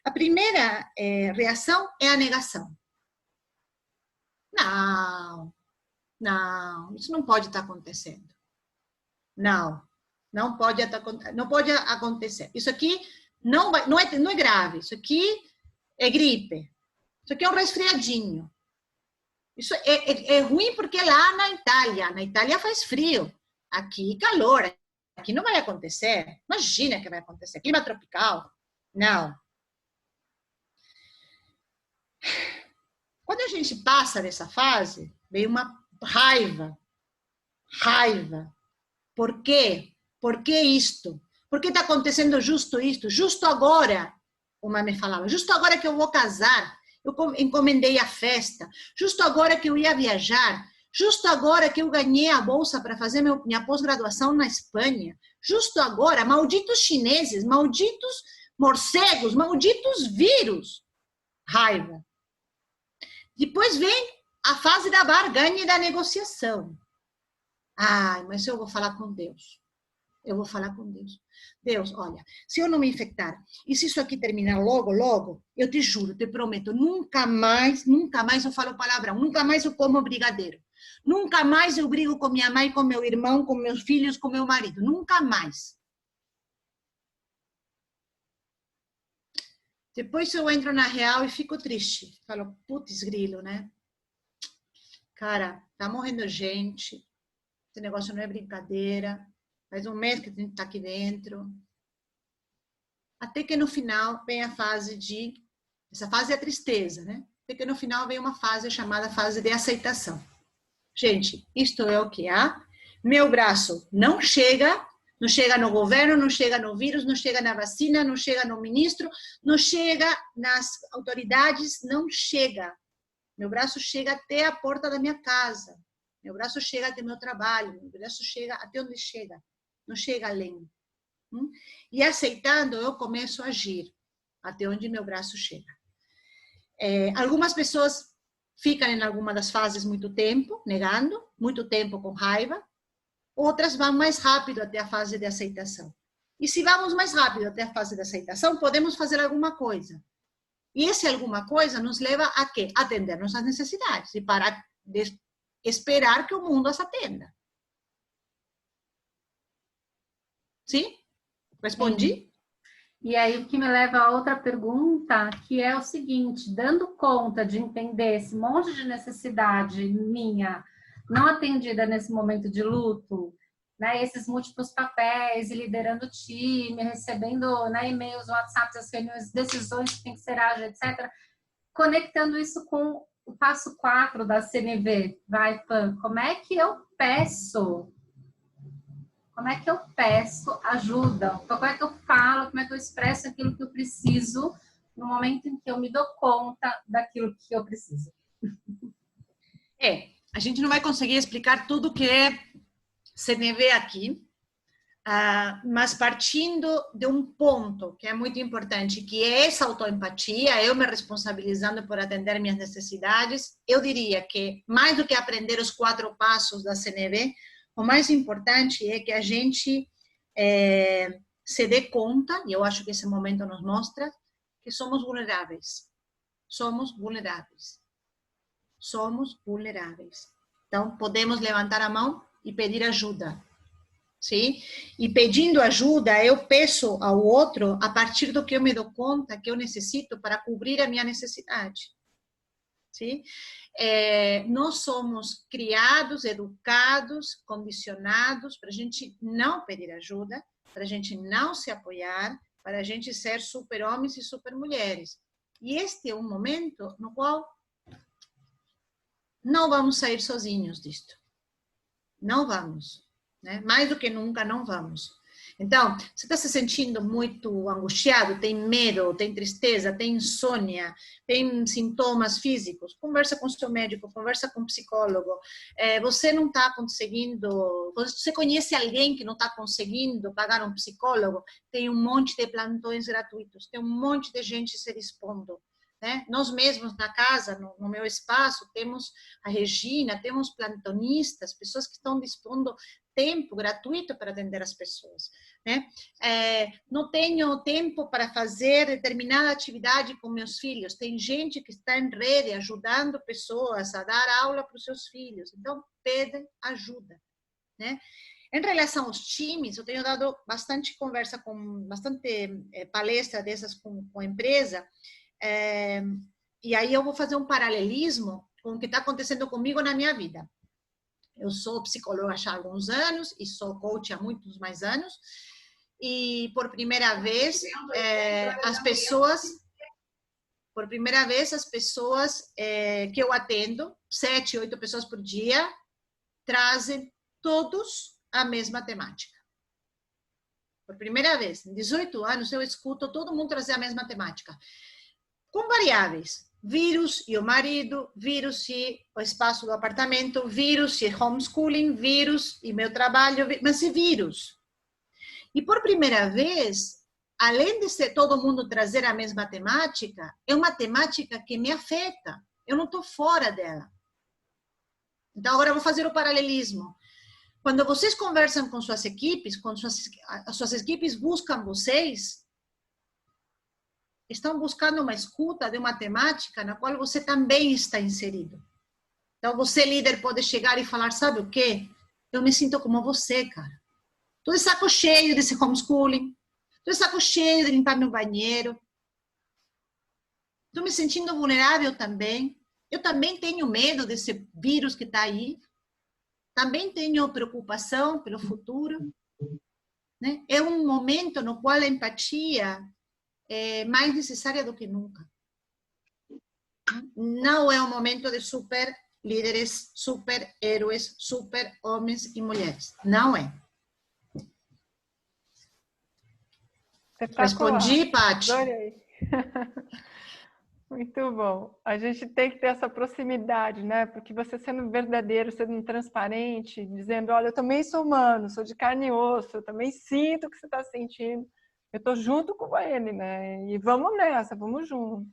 A primeira reação é a negação. Não, isso não pode estar acontecendo. Não pode acontecer. Isso aqui não é grave, isso aqui é gripe, isso aqui é um resfriadinho. Isso é ruim porque lá na Itália faz frio. Aqui, calor. Aqui não vai acontecer. Imagina que vai acontecer. Clima tropical. Não. Quando a gente passa dessa fase, vem uma raiva. Por quê? Por que isto? Por que está acontecendo justo isto? Justo agora, uma me falava, justo agora que eu vou casar, eu encomendei a festa, justo agora que eu ia viajar, justo agora que eu ganhei a bolsa para fazer minha pós-graduação na Espanha, justo agora, malditos chineses, malditos morcegos, malditos vírus. Raiva. Depois vem a fase da barganha e da negociação. Mas eu vou falar com Deus. Deus, olha, se eu não me infectar, e se isso aqui terminar logo, eu te juro, te prometo, nunca mais eu falo palavrão, nunca mais eu como brigadeiro. Nunca mais eu brigo com minha mãe, com meu irmão, com meus filhos, com meu marido. Nunca mais. Depois eu entro na real e fico triste. Falo, putz grilo, né? Cara, tá morrendo gente. Esse negócio não é brincadeira. Faz um mês que a gente tá aqui dentro. Até que no final vem essa fase é a tristeza, né? de que no final vem uma fase chamada fase de aceitação. Gente, isto é o que há. Meu braço não chega no governo, não chega no vírus, não chega na vacina, não chega no ministro, não chega nas autoridades, não chega. Meu braço chega até a porta da minha casa. Meu braço chega até meu trabalho. Meu braço chega até onde chega. Não chega além. E aceitando, eu começo a agir até onde meu braço chega. Algumas pessoas ficam em alguma das fases muito tempo, negando, muito tempo com raiva. Outras vão mais rápido até a fase de aceitação. E se vamos mais rápido até a fase de aceitação, podemos fazer alguma coisa. E esse alguma coisa nos leva a quê? Atender nossas necessidades e parar de esperar que o mundo as atenda. Sim? Respondi? Sim. E aí, o que me leva a outra pergunta, que é o seguinte, dando conta de entender esse monte de necessidade minha não atendida nesse momento de luto, né, esses múltiplos papéis, e liderando o time, recebendo, né, e-mails, WhatsApps, as reuniões, decisões que tem que ser ágil, etc., conectando isso com o passo 4 da CNV, vai, Pam, como é que eu peço? Como é que eu peço ajuda? Como é que eu falo? Como é que eu expresso aquilo que eu preciso no momento em que eu me dou conta daquilo que eu preciso? A gente não vai conseguir explicar tudo que é CNV aqui, mas partindo de um ponto que é muito importante, que é essa autoempatia, eu me responsabilizando por atender minhas necessidades, eu diria que mais do que aprender os 4 passos da CNV, o mais importante é que a gente se dê conta, e eu acho que esse momento nos mostra, que somos vulneráveis. Somos vulneráveis. Somos vulneráveis. Então, podemos levantar a mão e pedir ajuda. Sim? E pedindo ajuda, eu peço ao outro a partir do que eu me dou conta que eu necessito para cobrir a minha necessidade. Sim? Nós somos criados, educados, condicionados para a gente não pedir ajuda, para a gente não se apoiar, para a gente ser super-homens e super-mulheres. E este é um momento no qual não vamos sair sozinhos disto. Não vamos. Né? Mais do que nunca, não vamos. Então, você está se sentindo muito angustiado, tem medo, tem tristeza, tem insônia, tem sintomas físicos, conversa com seu médico, conversa com o psicólogo. Você não está conseguindo, você conhece alguém que não está conseguindo pagar um psicólogo, tem um monte de plantões gratuitos, tem um monte de gente se dispondo. Né? Nós mesmos na casa, no meu espaço, temos a Regina, temos plantonistas, pessoas que estão dispondo tempo gratuito para atender as pessoas. Né? Não tenho tempo para fazer determinada atividade com meus filhos. Tem gente que está em rede ajudando pessoas a dar aula para os seus filhos. Então, pede ajuda. Né? Em relação aos times, eu tenho dado bastante conversa, bastante palestra dessas com a empresa, e aí eu vou fazer um paralelismo com o que está acontecendo comigo na minha vida. Eu sou psicóloga há alguns anos e sou coach há muitos mais anos, e por primeira vez as pessoas que eu atendo, 7, 8 pessoas por dia, trazem todos a mesma temática. Por primeira vez, em 18 anos, eu escuto todo mundo trazer a mesma temática. Com variáveis, vírus e o marido, vírus e o espaço do apartamento, vírus e homeschooling, vírus e meu trabalho, mas e vírus. E por primeira vez, além de ser todo mundo trazer a mesma temática, é uma temática que me afeta, eu não estou fora dela. Então agora eu vou fazer o paralelismo. Quando vocês conversam com suas equipes, as suas equipes buscam vocês, estão buscando uma escuta de uma temática na qual você também está inserido. Então, você, líder, pode chegar e falar, sabe o quê? Eu me sinto como você, cara. Estou de saco cheio desse homeschooling. Estou de saco cheio de limpar meu banheiro. Estou me sentindo vulnerável também. Eu também tenho medo desse vírus que está aí. Também tenho preocupação pelo futuro. Né? É um momento no qual a empatia é mais necessária do que nunca. Não é um momento de super líderes, super heróis, super homens e mulheres. Não é. Respondi, Paty? Adorei. Muito bom. A gente tem que ter essa proximidade, né? Porque você sendo verdadeiro, sendo transparente, dizendo, olha, eu também sou humano, sou de carne e osso, eu também sinto o que você está sentindo. Eu estou junto com ele, né? E vamos nessa, vamos junto.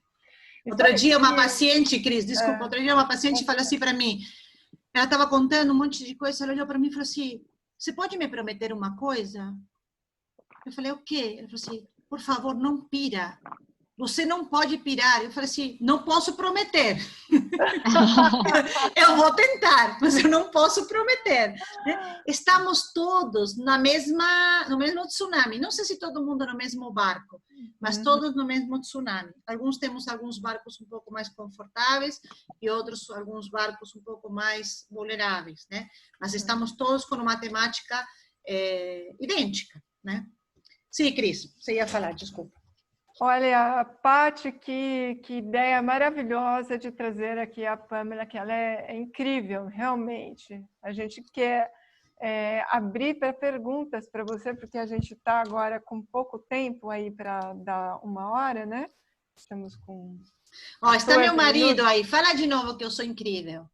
Outro dia uma paciente, Cris, desculpa, outro dia uma paciente falou assim para mim, ela estava contando um monte de coisa, ela olhou para mim e falou assim, você pode me prometer uma coisa? Eu falei, o quê? Ela falou assim, por favor, não pira. Você não pode pirar. Eu falei assim, não posso prometer. Eu vou tentar, mas eu não posso prometer. Estamos todos no mesmo tsunami. Não sei se todo mundo no mesmo barco, mas todos no mesmo tsunami. Alguns temos alguns barcos um pouco mais confortáveis e outros alguns barcos um pouco mais vulneráveis, né? Mas estamos todos com uma temática idêntica, né? Sim, Cris, você ia falar, desculpa. Olha, Paty, que ideia maravilhosa de trazer aqui a Pamela, que ela é incrível, realmente. A gente quer abrir para perguntas para você, porque a gente está agora com pouco tempo aí para dar 1 hora, né? Estamos com... Ó, está meu marido aí. Fala de novo que eu sou incrível.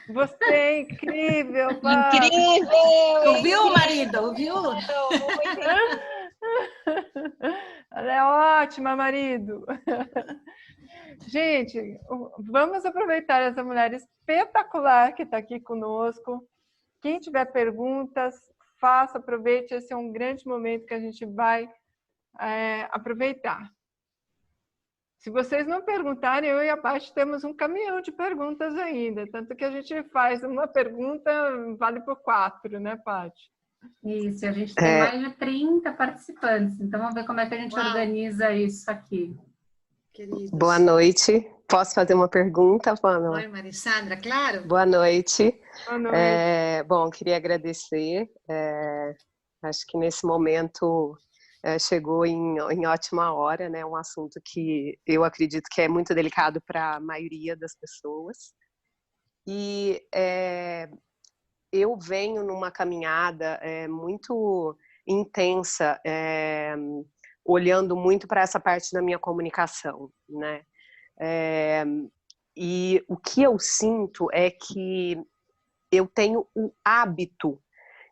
Você é incrível, Paty. Incrível! Ouviu, marido? Ouviu? Ela é ótima, marido. Gente, vamos aproveitar essa mulher espetacular que está aqui conosco. Quem tiver perguntas, faça, aproveite. Esse é um grande momento que a gente vai aproveitar. Se vocês não perguntarem, eu e a Paty temos um caminhão de perguntas ainda. Tanto que a gente faz uma pergunta, vale por 4, né, Paty? Isso, a gente tem mais de 30 participantes, então vamos ver como é que a gente organiza isso aqui. Queridos. Boa noite. Posso fazer uma pergunta, Pamela? Oi, Marissandra, claro. Boa noite. Boa noite. Bom, queria agradecer. Acho que nesse momento chegou em ótima hora, né? Um assunto que eu acredito que é muito delicado para a maioria das pessoas. E eu venho numa caminhada muito intensa, olhando muito para essa parte da minha comunicação, né? E o que eu sinto é que eu tenho o hábito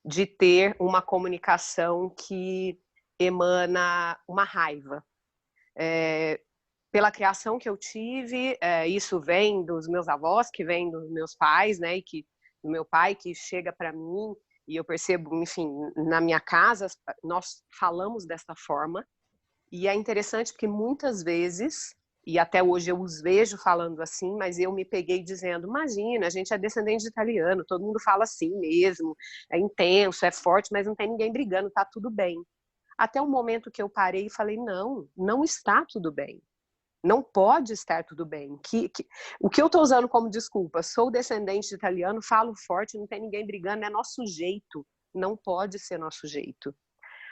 de ter uma comunicação que emana uma raiva. Pela criação que eu tive, isso vem dos meus avós, que vem dos meus pais, né? E do meu pai, que chega para mim, e eu percebo, enfim, na minha casa, nós falamos dessa forma, e é interessante porque muitas vezes, e até hoje eu os vejo falando assim, mas eu me peguei dizendo, imagina, a gente é descendente de italiano, todo mundo fala assim mesmo, é intenso, é forte, mas não tem ninguém brigando, tá tudo bem. Até o momento que eu parei e falei, não está tudo bem. Não pode estar tudo bem. O que eu estou usando como desculpa, sou descendente de italiano, falo forte, não tem ninguém brigando, é nosso jeito. Não pode ser nosso jeito.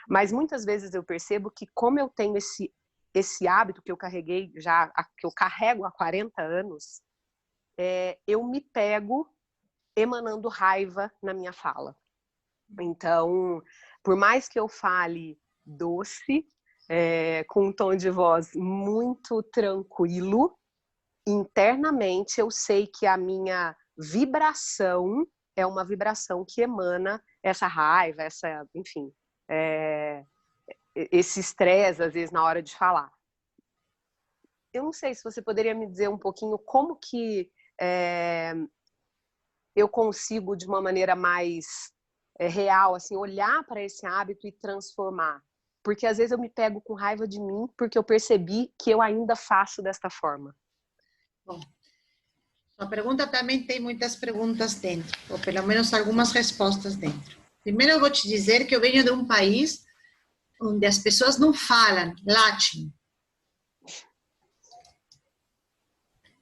Mas muitas vezes eu percebo que como eu tenho esse hábito que eu carreguei que eu carrego há 40 anos, eu me pego emanando raiva na minha fala. Então, por mais que eu fale doce, com um tom de voz muito tranquilo, internamente eu sei que a minha vibração é uma vibração que emana essa raiva, enfim, esse estresse, às vezes, na hora de falar. Eu não sei se você poderia me dizer um pouquinho como que eu consigo, de uma maneira mais real, assim, olhar para esse hábito e transformar. Porque às vezes eu me pego com raiva de mim porque eu percebi que eu ainda faço desta forma. Bom, sua pergunta também tem muitas perguntas dentro, ou pelo menos algumas respostas dentro. Primeiro eu vou te dizer que eu venho de um país onde as pessoas não falam latim.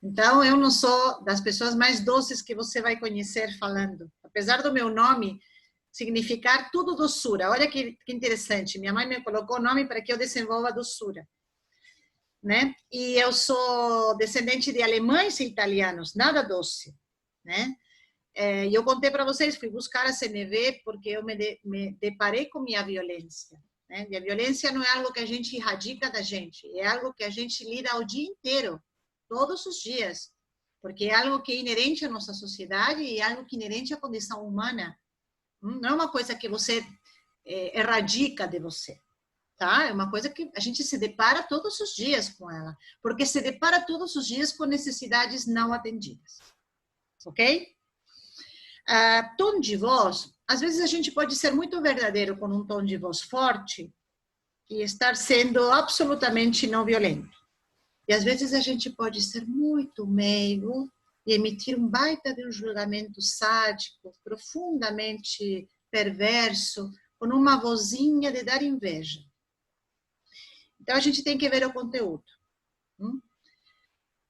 Então eu não sou das pessoas mais doces que você vai conhecer falando. Apesar do meu nome significar tudo doçura. Olha que interessante. Minha mãe me colocou o nome para que eu desenvolva doçura. né? E eu sou descendente de alemães e italianos, nada doce, né? E eu contei para vocês, fui buscar a CNV porque eu me deparei com minha violência, né? E a violência não é algo que a gente erradica da gente, é algo que a gente lida o dia inteiro, todos os dias, porque é algo que é inerente à nossa sociedade e é algo que é inerente à condição humana. Não é uma coisa que você erradica de você, tá? É uma coisa que a gente se depara todos os dias com ela, porque se depara todos os dias com necessidades não atendidas, ok? Tom de voz, às vezes a gente pode ser muito verdadeiro com um tom de voz forte e estar sendo absolutamente não violento. E às vezes a gente pode ser muito meigo e emitir um baita de um julgamento sádico, profundamente perverso, com uma vozinha de dar inveja. Então a gente tem que ver o conteúdo.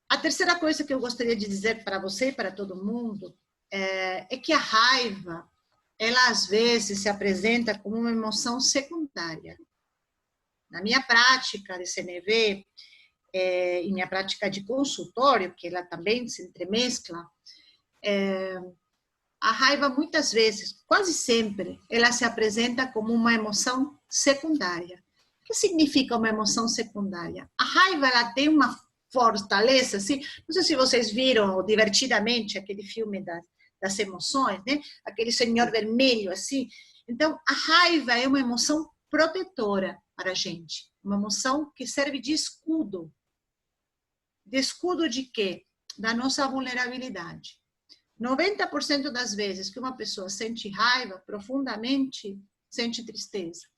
A terceira coisa que eu gostaria de dizer para você e para todo mundo é que a raiva, ela às vezes se apresenta como uma emoção secundária. Na minha prática de CNV, e minha prática de consultório, que ela também se entremescla, a raiva muitas vezes, quase sempre, ela se apresenta como uma emoção secundária. O que significa uma emoção secundária? A raiva, ela tem uma fortaleza, assim, não sei se vocês viram Divertidamente, aquele filme das emoções, né? Aquele senhor vermelho, assim. Então, a raiva é uma emoção protetora para a gente, uma emoção que serve de escudo. De escudo de quê? Da nossa vulnerabilidade. 90% das vezes que uma pessoa sente raiva, profundamente, sente tristeza.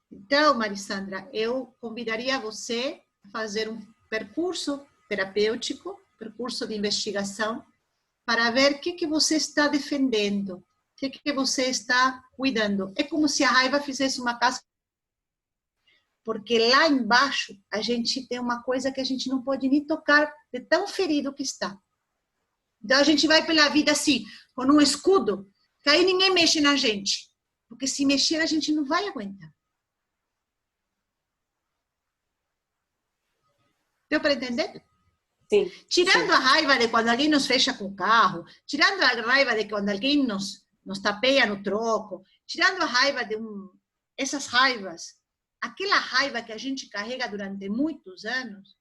Então, Marissandra, eu convidaria você a fazer um percurso terapêutico, percurso de investigação, para ver o que você está defendendo, o que você está cuidando. É como se a raiva fizesse uma casca, porque lá embaixo a gente tem uma coisa que a gente não pode nem tocar, de tão ferido que está. Então a gente vai pela vida assim, com um escudo, que aí ninguém mexe na gente, porque se mexer a gente não vai aguentar. Deu para entender? Sim. Tirando sim. a raiva de quando alguém nos fecha com o carro, tirando a raiva de quando alguém nos tapeia no troco, tirando a raiva de essas raivas, aquela raiva que a gente carrega durante muitos anos,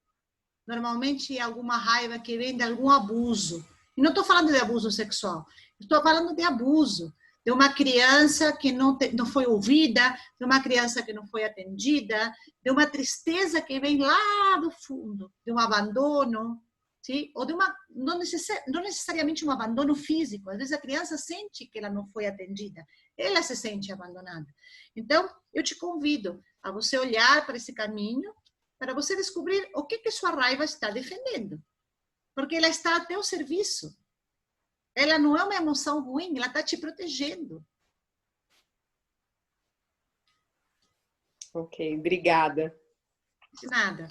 normalmente é alguma raiva que vem de algum abuso. E não estou falando de abuso sexual, estou falando de abuso, de uma criança que não foi ouvida, de uma criança que não foi atendida, de uma tristeza que vem lá do fundo, de um abandono, sim? Ou de não necessariamente um abandono físico. Às vezes a criança sente que ela não foi atendida, ela se sente abandonada. Então, eu te convido a você olhar para esse caminho, para você descobrir o que sua raiva está defendendo. Porque ela está a teu serviço. Ela não é uma emoção ruim, ela está te protegendo. Ok, obrigada. De nada.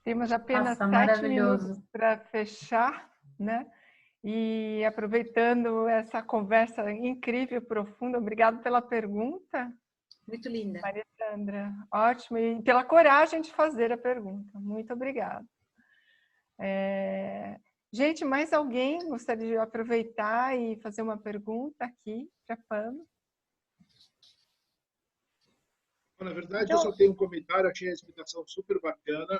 Temos apenas 7 minutos para fechar, né? E aproveitando essa conversa incrível, profunda, obrigada pela pergunta. Muito linda. Marissandra, ótimo. E pela coragem de fazer a pergunta. Muito obrigada. Gente, mais alguém gostaria de aproveitar e fazer uma pergunta aqui para a Pam? Na verdade, eu só tenho um comentário, achei a explicação super bacana.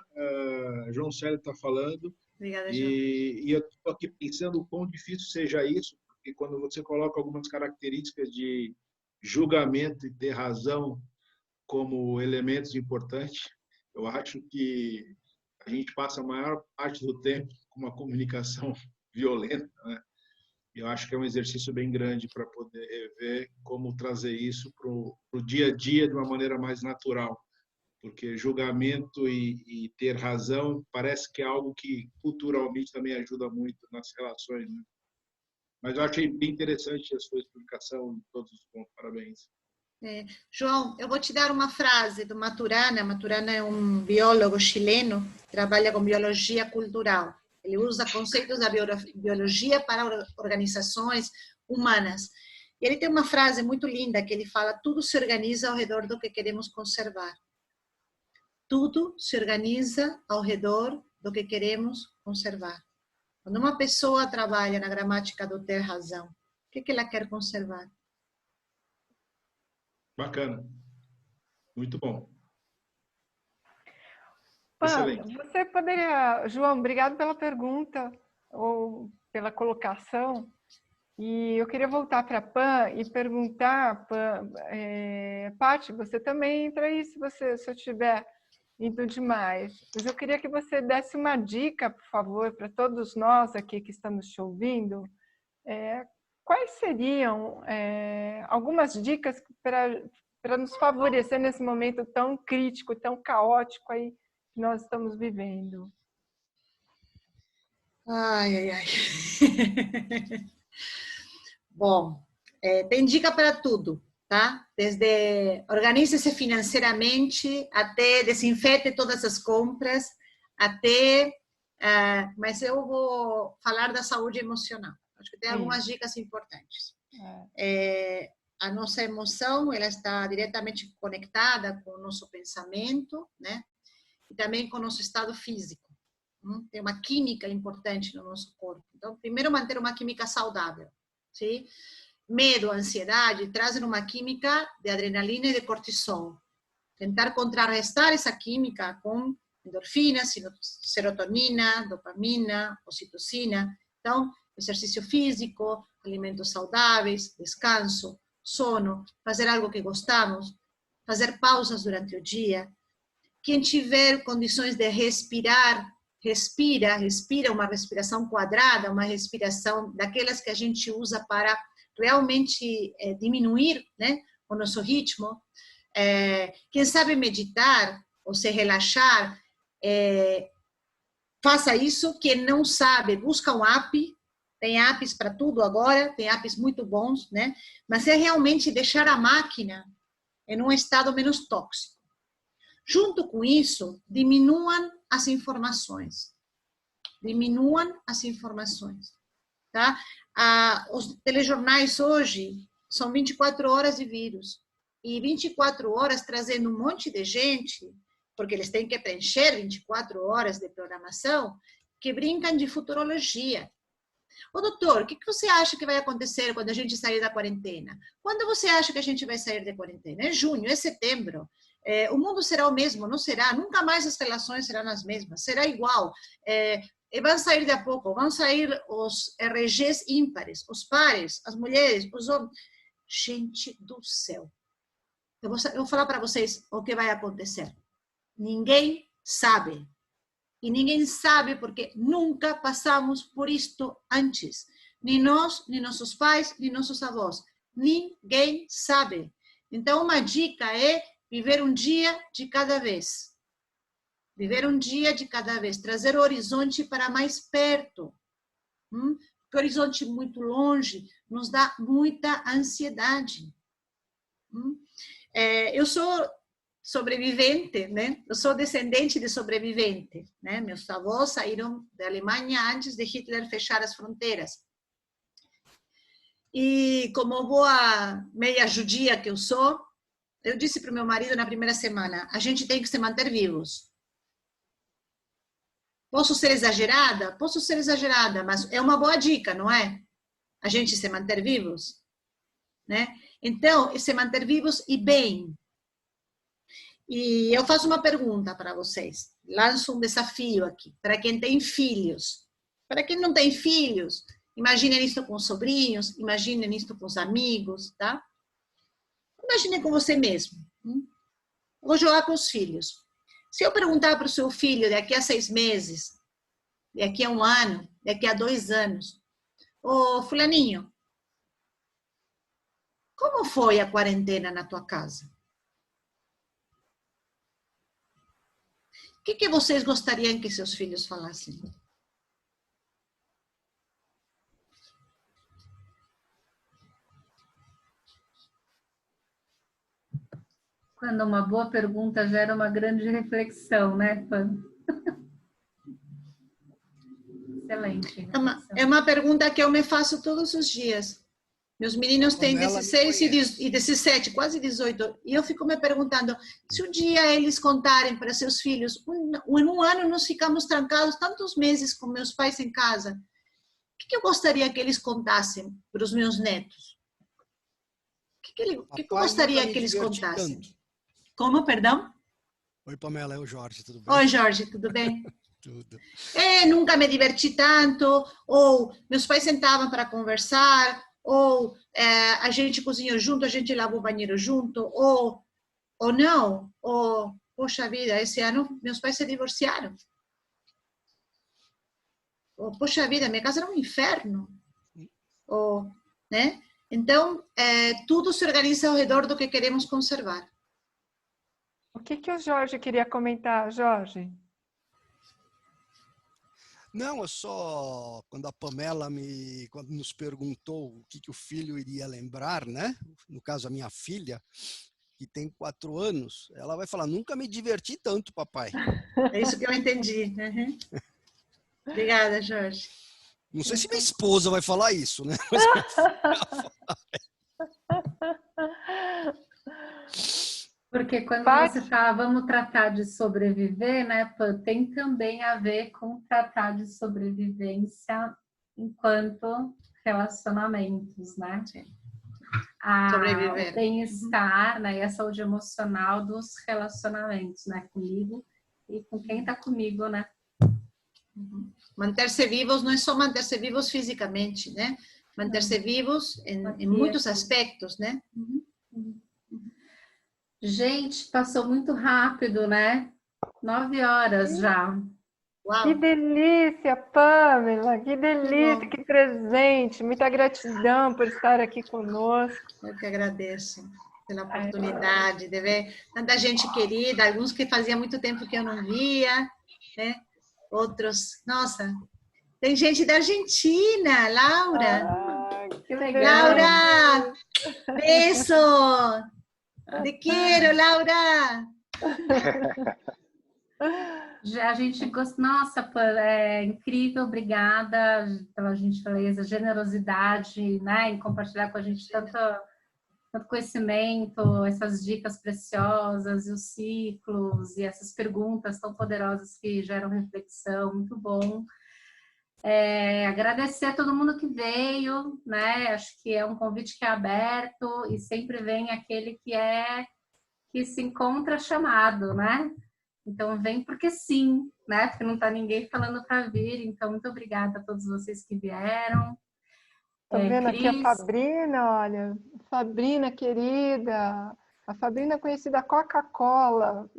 João Célio está falando. Obrigada, João. E eu estou aqui pensando o quão difícil seja isso, porque quando você coloca algumas características de julgamento e ter razão como elementos importantes, eu acho que a gente passa a maior parte do tempo com uma comunicação violenta, né? Eu acho que é um exercício bem grande para poder ver como trazer isso para o dia a dia de uma maneira mais natural, porque julgamento e ter razão parece que é algo que culturalmente também ajuda muito nas relações, né? Mas eu achei bem interessante a sua explicação em todos os pontos. Parabéns. João, eu vou te dar uma frase do Maturana. Maturana é um biólogo chileno, trabalha com biologia cultural. Ele usa conceitos da biologia para organizações humanas. E ele tem uma frase muito linda que ele fala: tudo se organiza ao redor do que queremos conservar. Tudo se organiza ao redor do que queremos conservar. Quando uma pessoa trabalha na gramática do ter razão, o que ela quer conservar? Bacana. Muito bom. Excelente. Você poderia, João, obrigado pela pergunta ou pela colocação. E eu queria voltar para a Pan e perguntar, Pan, Paty, você também entra aí se eu estiver indo demais. Mas eu queria que você desse uma dica, por favor, para todos nós aqui que estamos te ouvindo. Quais seriam algumas dicas para nos favorecer nesse momento tão crítico, tão caótico aí que nós estamos vivendo? Ai, ai, ai. Bom, tem dica para tudo, tá? Desde organize-se financeiramente, até desinfete todas as compras, até... mas eu vou falar da saúde emocional. Acho que tem algumas dicas importantes. A nossa emoção, ela está diretamente conectada com o nosso pensamento, né? E também com o nosso estado físico. Tem uma química importante no nosso corpo. Então, primeiro, manter uma química saudável. Sim? Medo, ansiedade, trazem uma química de adrenalina e de cortisol. Tentar contrarrestar essa química com endorfinas, serotonina, dopamina, ocitocina. Então, exercício físico, alimentos saudáveis, descanso, sono, fazer algo que gostamos, fazer pausas durante o dia. Quem tiver condições de respirar, respira uma respiração quadrada, uma respiração daquelas que a gente usa para realmente diminuir, né, o nosso ritmo. Quem sabe meditar ou se relaxar, faça isso. Quem não sabe, busca um app. Tem apps para tudo agora, tem apps muito bons, né? Mas é realmente deixar a máquina em um estado menos tóxico. Junto com isso, diminuam as informações. Diminuam as informações. Tá? Os telejornais hoje são 24 horas de vírus. E 24 horas trazendo um monte de gente, porque eles têm que preencher 24 horas de programação, que brincam de futurologia. Ô, doutor, o que você acha que vai acontecer quando a gente sair da quarentena? Quando você acha que a gente vai sair da quarentena? É junho, é setembro. O mundo será o mesmo? Não será? Nunca mais as relações serão as mesmas. Será igual. Vão sair de a pouco. Vão sair os RGs ímpares, os pares, as mulheres, os homens. Gente do céu. Eu vou falar para vocês o que vai acontecer. Ninguém sabe. E ninguém sabe porque nunca passamos por isto antes. Nem nós, nem nossos pais, nem nossos avós. Ninguém sabe. Então, uma dica é viver um dia de cada vez. Viver um dia de cada vez. Trazer o horizonte para mais perto. Porque o horizonte muito longe nos dá muita ansiedade. Eu sou sobrevivente, né? Eu sou descendente de sobrevivente, né? Meus avós saíram da Alemanha antes de Hitler fechar as fronteiras. E como boa meia judia que eu sou, eu disse para o meu marido na primeira semana: a gente tem que se manter vivos. Posso ser exagerada? Posso ser exagerada, mas é uma boa dica, não é? A gente se manter vivos, né? Então, se manter vivos e bem. E eu faço uma pergunta para vocês. Lanço um desafio aqui. Para quem tem filhos. Para quem não tem filhos, imaginem isso com os sobrinhos, imaginem isso com os amigos, tá? Imagine com você mesmo. Vou jogar com os filhos. Se eu perguntar para o seu filho daqui a 6 meses, daqui a 1 ano, daqui a 2 anos, ô fulaninho, como foi a quarentena na tua casa? O que vocês gostariam que seus filhos falassem? Quando uma boa pergunta gera uma grande reflexão, né, Pan? Excelente. É uma pergunta que eu me faço todos os dias. Meus meninos têm Pamela 16 e 17, quase 18. E eu fico me perguntando, se um dia eles contarem para seus filhos, em um ano nós ficamos trancados tantos meses com meus pais em casa, o que eu gostaria que eles contassem para os meus netos? O que eu gostaria que eles contassem? Tanto. Como, perdão? Oi, Pamela, é o Jorge, tudo bem? Oi, Jorge, tudo bem? Tudo. Nunca me diverti tanto, ou meus pais sentavam para conversar, ou a gente cozinhou junto, a gente lavou o banheiro junto, ou não, ou, poxa vida, esse ano meus pais se divorciaram. Ou, poxa vida, minha casa era um inferno. Ou, né? Então, tudo se organiza ao redor do que queremos conservar. O que o Jorge queria comentar, Jorge? Não, eu só, quando a Pamela quando nos perguntou o que o filho iria lembrar, né? No caso, a minha filha, que tem 4 anos, ela vai falar, nunca me diverti tanto, papai. É isso que eu entendi. Uhum. Obrigada, Jorge. Não sei se minha esposa vai falar isso, né? Porque quando você fala vamos tratar de sobreviver, né, Pan, tem também a ver com tratar de sobrevivência enquanto relacionamentos, né? O bem-estar, né, e a saúde emocional dos relacionamentos, né, comigo e com quem está comigo, né? Manter-se vivos não é só manter-se vivos fisicamente, né? Manter-se vivos em muitos aspectos, né? Gente, passou muito rápido, né? 9 horas já. Uau. Que delícia, Pamela, que delícia, que presente. Muita gratidão por estar aqui conosco. Eu que agradeço pela oportunidade de ver tanta gente querida, alguns que fazia muito tempo que eu não via, né? Outros, nossa, tem gente da Argentina, Laura. Que legal. Laura, beijo. Te quero, Laura. A gente gosta, nossa, é incrível, obrigada pela gentileza, generosidade, né, em compartilhar com a gente tanto conhecimento, essas dicas preciosas e os ciclos e essas perguntas tão poderosas que geram reflexão, muito bom. Agradecer a todo mundo que veio, né? Acho que é um convite que é aberto e sempre vem aquele que se encontra chamado, né? Então vem porque sim, né? Porque não tá ninguém falando para vir. Então muito obrigada a todos vocês que vieram. Tô vendo Cris. aqui a Fabrina, olha, Fabrina querida, a Fabrina é conhecida Coca-Cola,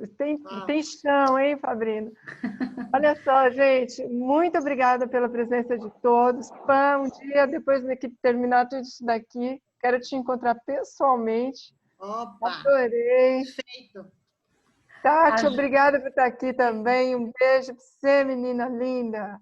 tem chão, hein, Fabrina? Olha só, gente, muito obrigada pela presença de todos. Pam, um dia depois que terminar tudo isso daqui, quero te encontrar pessoalmente. Opa! Adorei. Perfeito. Tati, obrigada por estar aqui também. Um beijo para você, menina linda.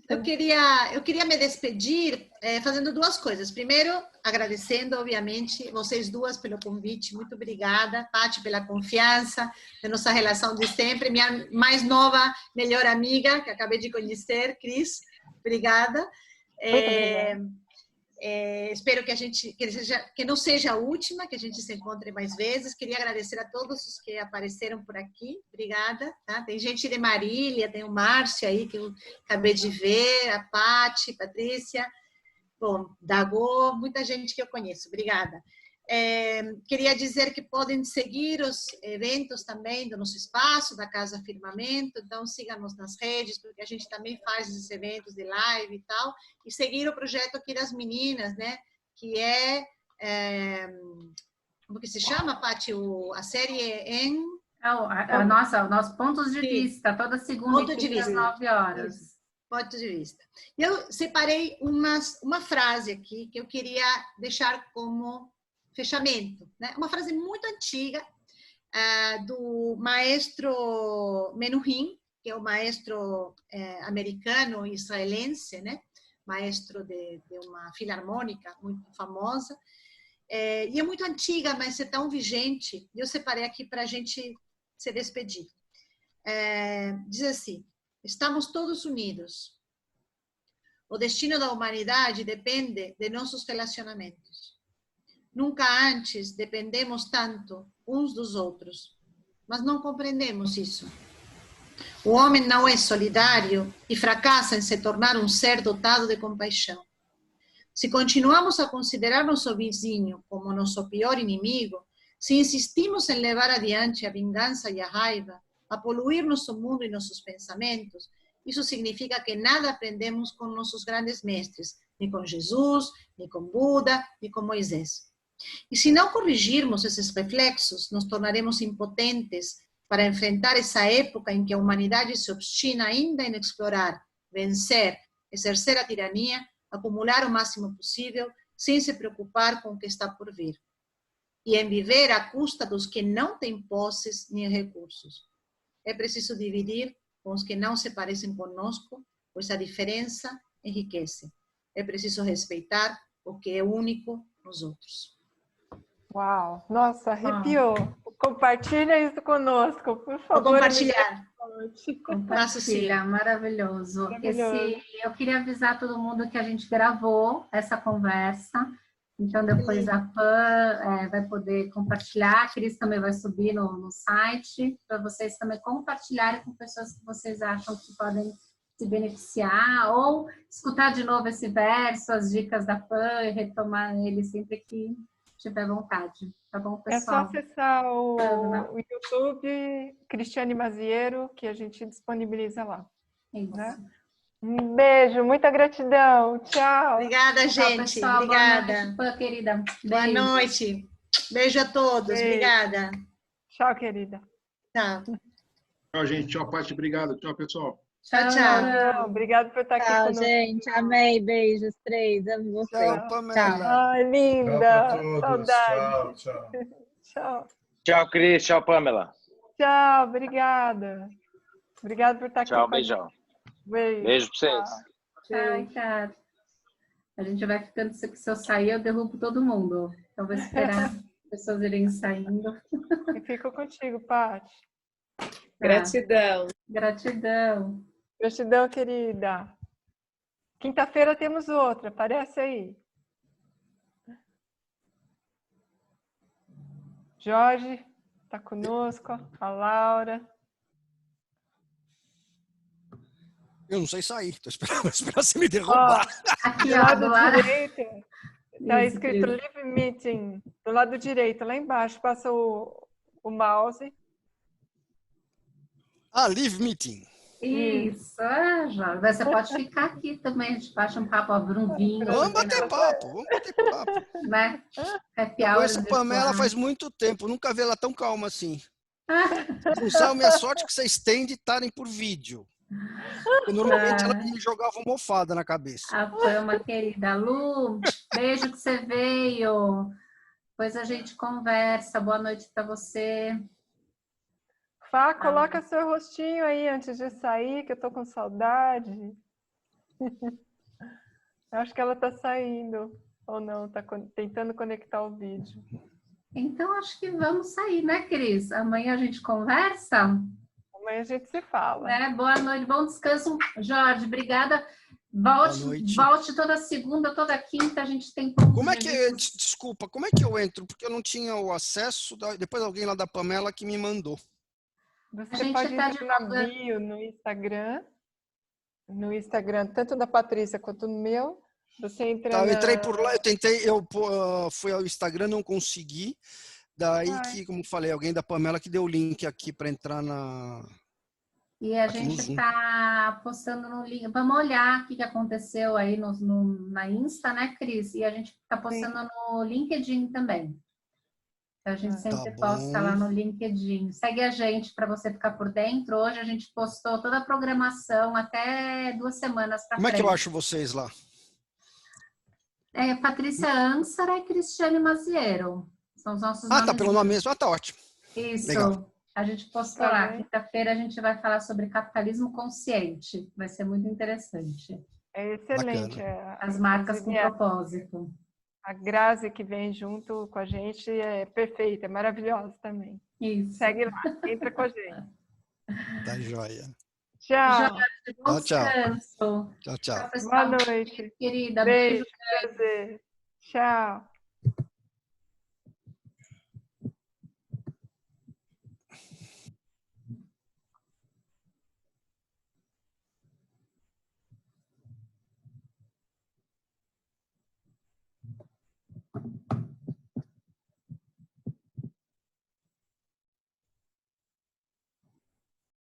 Eu queria me despedir fazendo 2 coisas. Primeiro, agradecendo, obviamente, vocês duas pelo convite. Muito obrigada, Paty, pela confiança, de nossa relação de sempre. Minha mais nova, melhor amiga, que acabei de conhecer, Cris. Obrigada. Espero que não seja a última, que a gente se encontre mais vezes. Queria agradecer a todos os que apareceram por aqui. Obrigada. Tá? Tem gente de Marília, tem o Márcio aí, que eu acabei de ver, a Paty, Patrícia, bom, Dagô, muita gente que eu conheço. Obrigada. Queria dizer que podem seguir os eventos também do nosso espaço, da Casa Firmamento, então siga-nos nas redes, porque a gente também faz esses eventos de live e tal, e seguir o projeto aqui das meninas, né, que como que se chama, Paty, a série em... Nossa, pontos de vista, toda segunda e quinta às 9 horas. Ponto de vista. Eu separei uma frase aqui que eu queria deixar como fechamento, né? Uma frase muito antiga do maestro Menuhin, que é o maestro americano israelense, né? Maestro de uma filarmônica muito famosa, e é muito antiga, mas é tão vigente. Eu separei aqui para a gente se despedir. Diz assim: estamos todos unidos. O destino da humanidade depende de nossos relacionamentos. Nunca antes dependemos tanto uns dos outros, mas não compreendemos isso. O homem não é solidário e fracassa em se tornar um ser dotado de compaixão. Se continuamos a considerar nosso vizinho como nosso pior inimigo, se insistimos em levar adiante a vingança e a raiva, a poluir nosso mundo e nossos pensamentos, isso significa que nada aprendemos com nossos grandes mestres, nem com Jesus, nem com Buda, nem com Moisés. E se não corrigirmos esses reflexos, nos tornaremos impotentes para enfrentar essa época em que a humanidade se obstina ainda em explorar, vencer, exercer a tirania, acumular o máximo possível, sem se preocupar com o que está por vir. E em viver à custa dos que não têm posses nem recursos. É preciso dividir com os que não se parecem conosco, pois a diferença enriquece. É preciso respeitar o que é único nos outros. Uau! Nossa, arrepiou. Compartilha isso conosco, por favor. Vou compartilhar. Compartilha, maravilhoso. Eu queria avisar todo mundo que a gente gravou essa conversa. Então, depois a Pan vai poder compartilhar. A Cris também vai subir no site, para vocês também compartilharem com pessoas que vocês acham que podem se beneficiar, ou escutar de novo esse verso, as dicas da Pan, e retomar ele sempre que tiver vontade. Tá bom, pessoal? É só acessar o YouTube Cristiane Maziero, que a gente disponibiliza lá. Isso. Né? Um beijo, muita gratidão. Tchau. Obrigada, gente. Pessoal, obrigada. Boa noite, querida. Boa noite. Beijo a todos. Beijo. Obrigada. Tchau, querida. Tchau. Tchau, gente. Tchau, Paty. Obrigado. Tchau, pessoal. Tchau, tchau. Obrigado por estar aqui Tchau, conosco. gente. Amei. Beijos, 3. Amo vocês. Tchau, Pamela. Ai, linda. Saudade. Tchau. Tchau. Tchau, Cris. Tchau, Pamela. Tchau, obrigada. Obrigado por estar aqui. Tchau, beijão. Beijo pra vocês. Tchau, Ricardo. A gente vai ficando, se eu sair, eu derrubo todo mundo. Então, vou esperar as pessoas irem saindo. E fico contigo, Paty. Gratidão. Gratidão. Gratidão, querida. Quinta-feira temos outra. Aparece aí. Jorge está conosco. A Laura. Eu não sei sair, estou esperando você me derrubar. Aqui, Do ó, lado do lado. direito está Isso, escrito Cris. Live Meeting. Do lado direito, lá embaixo, passa o mouse. Live Meeting. Isso, Jorge. Você pode ficar aqui também. A gente baixa um papo, abre um vinho. Vamos bater papo. Né? Happy Eu hour conheço a Pamela virtual. faz muito tempo, nunca vi ela tão calma assim. Não sabe a minha sorte que vocês têm de estarem por vídeo. Porque normalmente ela me jogava uma almofada na cabeça. A Pama, querida. Lu, beijo que você veio. Depois a gente conversa. Boa noite para você. Fá, coloca seu rostinho aí antes de sair, que eu tô com saudade. Eu acho que ela tá saindo. Ou não, tá tentando conectar o vídeo. Então, acho que vamos sair, né, Cris? Amanhã a gente conversa. Amanhã a gente se fala. Boa noite, bom descanso. Jorge, obrigada. Volte toda segunda, toda quinta, a gente tem... Como é que... Desculpa, como é que eu entro? Porque eu não tinha o acesso. Depois alguém lá da Pamela que me mandou. Você pode entrar na bio no Instagram, tanto da Patrícia quanto no meu. Você entra eu entrei por lá, eu fui ao Instagram, não consegui. Daí que, como falei, alguém da Pamela que deu o link aqui para entrar na... E a gente está postando no link. Vamos olhar o que aconteceu aí na Insta, né, Cris? E a gente está postando no LinkedIn também. A gente sempre posta lá no LinkedIn. Segue a gente para você ficar por dentro. Hoje a gente postou toda a programação até 2 semanas para frente. Como é que eu acho vocês lá? Patrícia Ansara e Cristiane Maziero. São os nossos nomes. Tá pelo nome mesmo. Tá ótimo. Isso. Legal. A gente postou lá. Quinta-feira a gente vai falar sobre capitalismo consciente. Vai ser muito interessante. É excelente. As marcas com propósito. A Grazi que vem junto com a gente é perfeita, é maravilhosa também. Isso. Segue lá, entra com a gente. Tá joia. Tchau. Bom descanso. Tchau, tchau. Pessoal. Boa noite. Querida. Beijo. Prazer. Tchau.